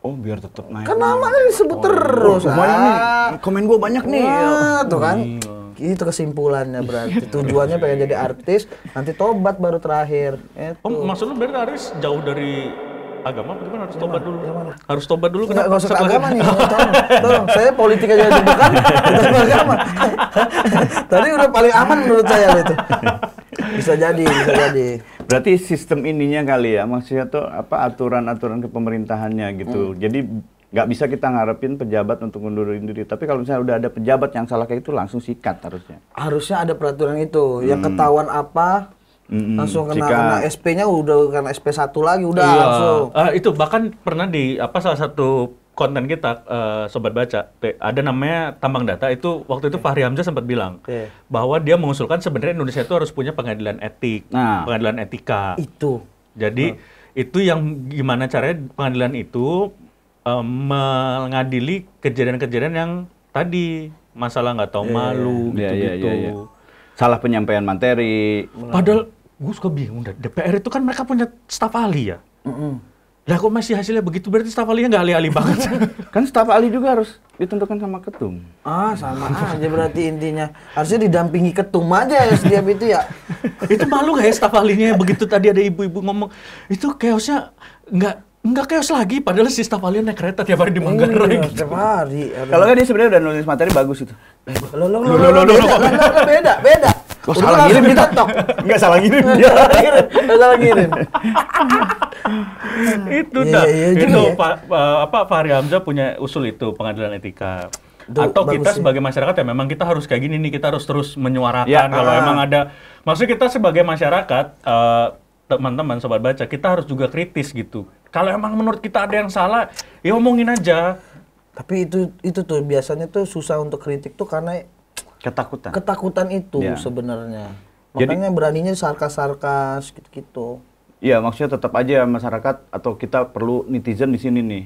Oh, biar tetap naik. Kan namanya disebut terus. Banyak nih. Komen gua banyak nih. Wah, tuh kan. Itu kesimpulannya berarti. Tujuannya pengen jadi artis, nanti tobat baru terakhir. Oh, maksud lu berarti harus jauh dari agama apa gimana? Harus tobat dulu. Yang mana? Harus tobat dulu Nggak usah ke Setelah- agama nih, tolong. Saya politik aja bukan, kita ke agama. Tadi udah paling aman menurut saya itu. Bisa jadi. Berarti sistem ininya kali ya, maksudnya tuh aturan-aturan kepemerintahannya gitu. Jadi nggak bisa kita ngarepin pejabat untuk ngundurin diri. Tapi kalau misalnya udah ada pejabat yang salah kayak itu langsung sikat harusnya. Harusnya ada peraturan itu. Yang ketahuan apa, langsung kena SP-nya udah kena SP1 lagi, udah Iya. langsung. Itu bahkan pernah di salah satu konten kita Sobat Baca ada namanya Tambang Data itu waktu itu Fahri Hamzah sempat bilang bahwa dia mengusulkan sebenarnya Indonesia itu harus punya pengadilan etik, pengadilan etika. Itu. Jadi itu yang gimana caranya pengadilan itu mengadili kejadian-kejadian yang tadi masalah nggak tahu malu gitu-gitu. Iya. Salah penyampaian materi. Padahal gue suka bingung, DPR itu kan mereka punya staf ahli ya. Lah kok masih hasilnya begitu, berarti staf ahlinya nggak ahli-ahli banget. Kan staf ahli juga harus ditentukan sama ketum. Sama aja berarti intinya. Harusnya didampingi ketum aja ya setiap itu ya. Itu malu nggak ya staf ahlinya begitu tadi ada ibu-ibu ngomong, itu chaosnya nggak chaos lagi, padahal si staf ahlinya naik kereta tiap hari di Manggarai. Setiap hari. Kalau kan dia sebenarnya udah nulis materi bagus itu. Beda. Kok salah ngirim kita? Enggak salah ngirim dia. Salah ngirim. Itu Fahri Hamzah punya usul itu pengadilan etika. Atau kita sebagai masyarakat ya memang kita harus kayak gini nih, kita harus terus menyuarakan kalau emang ada. Maksudnya kita sebagai masyarakat, teman-teman Sobat Baca, kita harus juga kritis gitu. Kalau emang menurut kita ada yang salah, ya omongin aja. Tapi itu tuh biasanya tuh susah untuk kritik tuh karena ketakutan itu sebenarnya. Makanya beraninya sarkas-sarkas gitu-gitu. Iya, maksudnya tetap aja masyarakat atau kita perlu netizen di sini nih.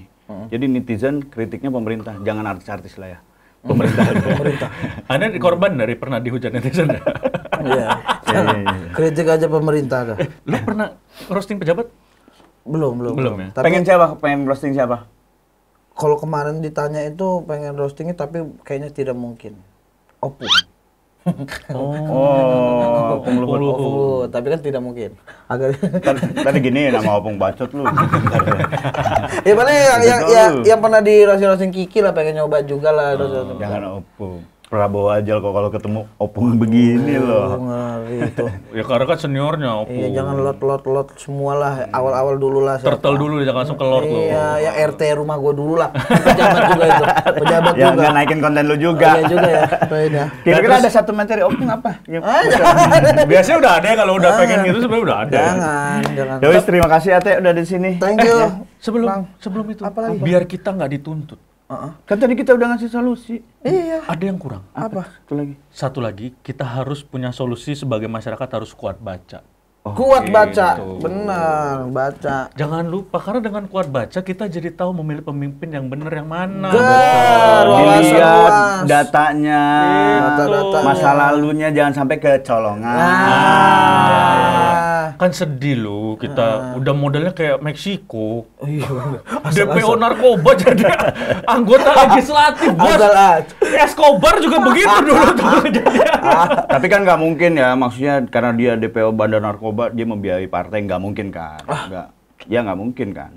Jadi netizen kritiknya pemerintah, jangan artis-artis lah ya. Pemerintah. Anda korban dari pernah dihujat netizen ya? Iya. Kritik aja pemerintah dah. Lo pernah roasting pejabat? Belum ya. Tapi Pengen roasting siapa? kalau kemarin ditanya itu pengen roastingnya tapi kayaknya tidak mungkin. Opung. Opung Luhut. Tapi kan tidak mungkin. Agak Tadi gini nama Opung bacot lu. ya mana yang pernah di roasting Kiki lah, pengen nyoba juga lah. Jangan Opung. Prabowo aja kok kalau ketemu Opung begini loh. Ngeri itu. Ya karena kan seniornya Opung. Iya, jangan lot semua lah, awal-awal dulu lah. Turtle dulu, jangan langsung ke Lord lo. Iya, ya RT rumah gua dulu lah. Pejabat juga itu. Pejabat Ya juga. nggak naikin konten lu juga. Iya juga ya. Poinnya. Kira-kira ada satu materi Opung apa? Biasanya udah ada ya, kalau udah pengen gitu sebenarnya udah ada. Jangan. Yowis, terima kasih Ate udah di sini. Thank you. Sebelum itu, biar kita nggak dituntut. Kan tadi kita udah ngasih solusi. Iya. Ada yang kurang. Apa? Satu lagi, kita harus punya solusi sebagai masyarakat, harus kuat baca. Kuat baca. Benar, baca. Jangan lupa, karena dengan kuat baca kita jadi tahu memilih pemimpin yang benar yang mana. Dilihat datanya, Data-datanya. masa lalunya jangan sampai kecolongan. Kan sedih lu kita udah modelnya kayak Meksiko. Iya. DPO narkoba jadi anggota legislatif, bos. Escobar juga begitu dulu tuh kejadian. Tapi kan nggak mungkin ya, maksudnya karena dia DPO bandar narkoba, dia membiayai partai, nggak mungkin kan? Nggak, ya nggak mungkin kan?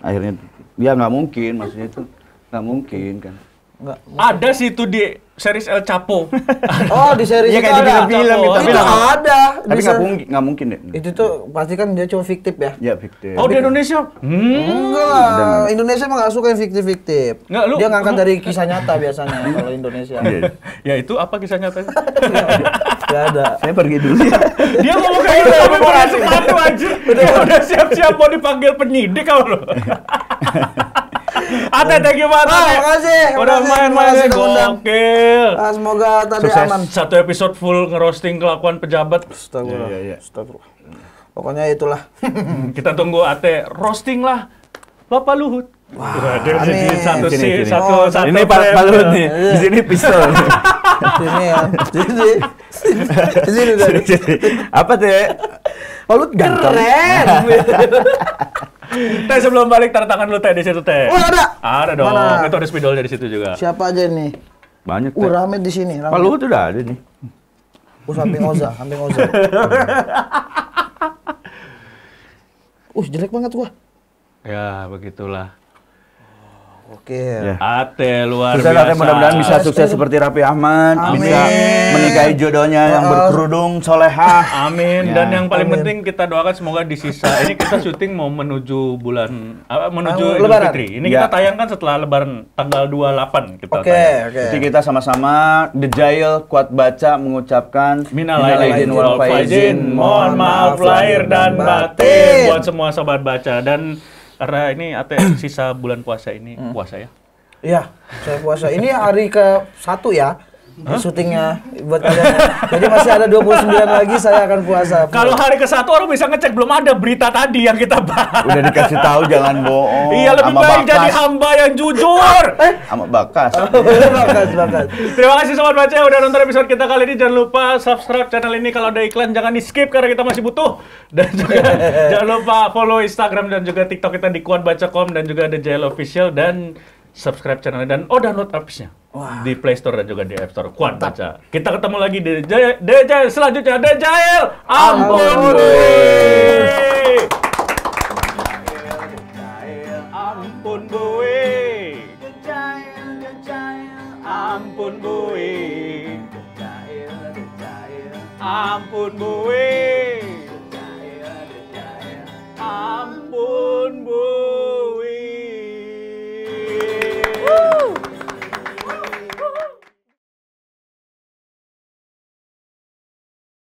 Akhirnya, ya nggak mungkin, maksudnya itu nggak mungkin kan? Nggak. Ada sih itu di series El Chapo. Oh, di series Iya, itu kayak di ada. film-film Oh, itu. itu ada. Tapi Bisa. nggak mungkin deh. Itu tuh pasti kan dia cuma fiktif ya. Ya fiktif. Oh, di Indonesia? Enggak, Indonesia mah nggak suka yang fiktif-fiktif. Nggak, lu- Dia ngangkat dari kisah nyata biasanya kalau Indonesia. Ya itu apa kisah nyatanya? Nggak ada. Saya pergi dulu ya. Dia ngomong kayak gitu tapi pakai sepatu aja. Dia udah siap-siap mau dipanggil penyidik kalau lu. Ate, thank you banget. Ate. Makasih. Udah main-main Makasih udah undang. gokil. Semoga tadi Sukses. aman. Satu episode full ngerosting kelakuan pejabat. Astagfirullah. Iya. Astagfirullah. Pokoknya itulah. Kita tunggu Ate roasting lah Bapak Luhut. Wah, dia udah amin. jadi satu Sini, sih, sini. satu Oh, satu. Ini Pak frame. Luhut nih. Di sini pistol. Sini ya. Sini tadi. Apa teh? Luhut ganteng. Keren. Teh sebelum balik tanda tangan lu Teh di situ Teh. Oh, ada. Ada dong. Mana? Itu ada spidolnya di situ juga. Siapa aja nih? Banyak teh. Rame di sini. Pak Luhut udah ada nih. Samping Oza. Jelek banget gua. Ya, begitulah. Oke. Ya. Ate luar Sukses biasa. Ate, mudah-mudahan bisa sukses seperti Raffi Ahmad, Amin. bisa menikahi jodohnya yang berkerudung solehah. Amin. Ya. Dan yang paling Amin. penting kita doakan semoga di sisa ini kita syuting mau menuju bulan menuju Idul Lebaran. Fitri. Ini Ya. kita tayangkan setelah Lebaran tanggal 28 kita Oke. tayang. Jadi kita sama-sama The Jail Kuat Baca mengucapkan Minal aidin wal faizin. Mohon maaf lahir dan batin buat semua sobat baca. Dan karena ini Ate sisa bulan puasa ini puasa ya. Iya, saya puasa. Ini hari ke-1 ya. Syutingnya buat kalian. Jadi masih ada 29 lagi saya akan puasa. Kalau hari ke-1 orang bisa ngecek belum ada berita tadi yang kita bahas. Udah dikasih tahu jangan bohong. Iya, lebih sama baik Bakas. jadi hamba yang jujur. Sama Bakas. Bakat. Terima kasih sobat baca yang udah nonton episode kita kali ini. Jangan lupa subscribe channel ini, kalau ada iklan jangan di skip karena kita masih butuh. Dan juga jangan lupa follow Instagram dan juga TikTok kita di kuatbaca.com dan juga ada JL Official, dan subscribe channelnya dan download apps-nya di Play Store dan juga di App Store. Kuat Baca. Kita ketemu lagi di Dejail selanjutnya. Dejail, ampun gue. Ampun gue. Ampun gue. Ampun gue. Ampun.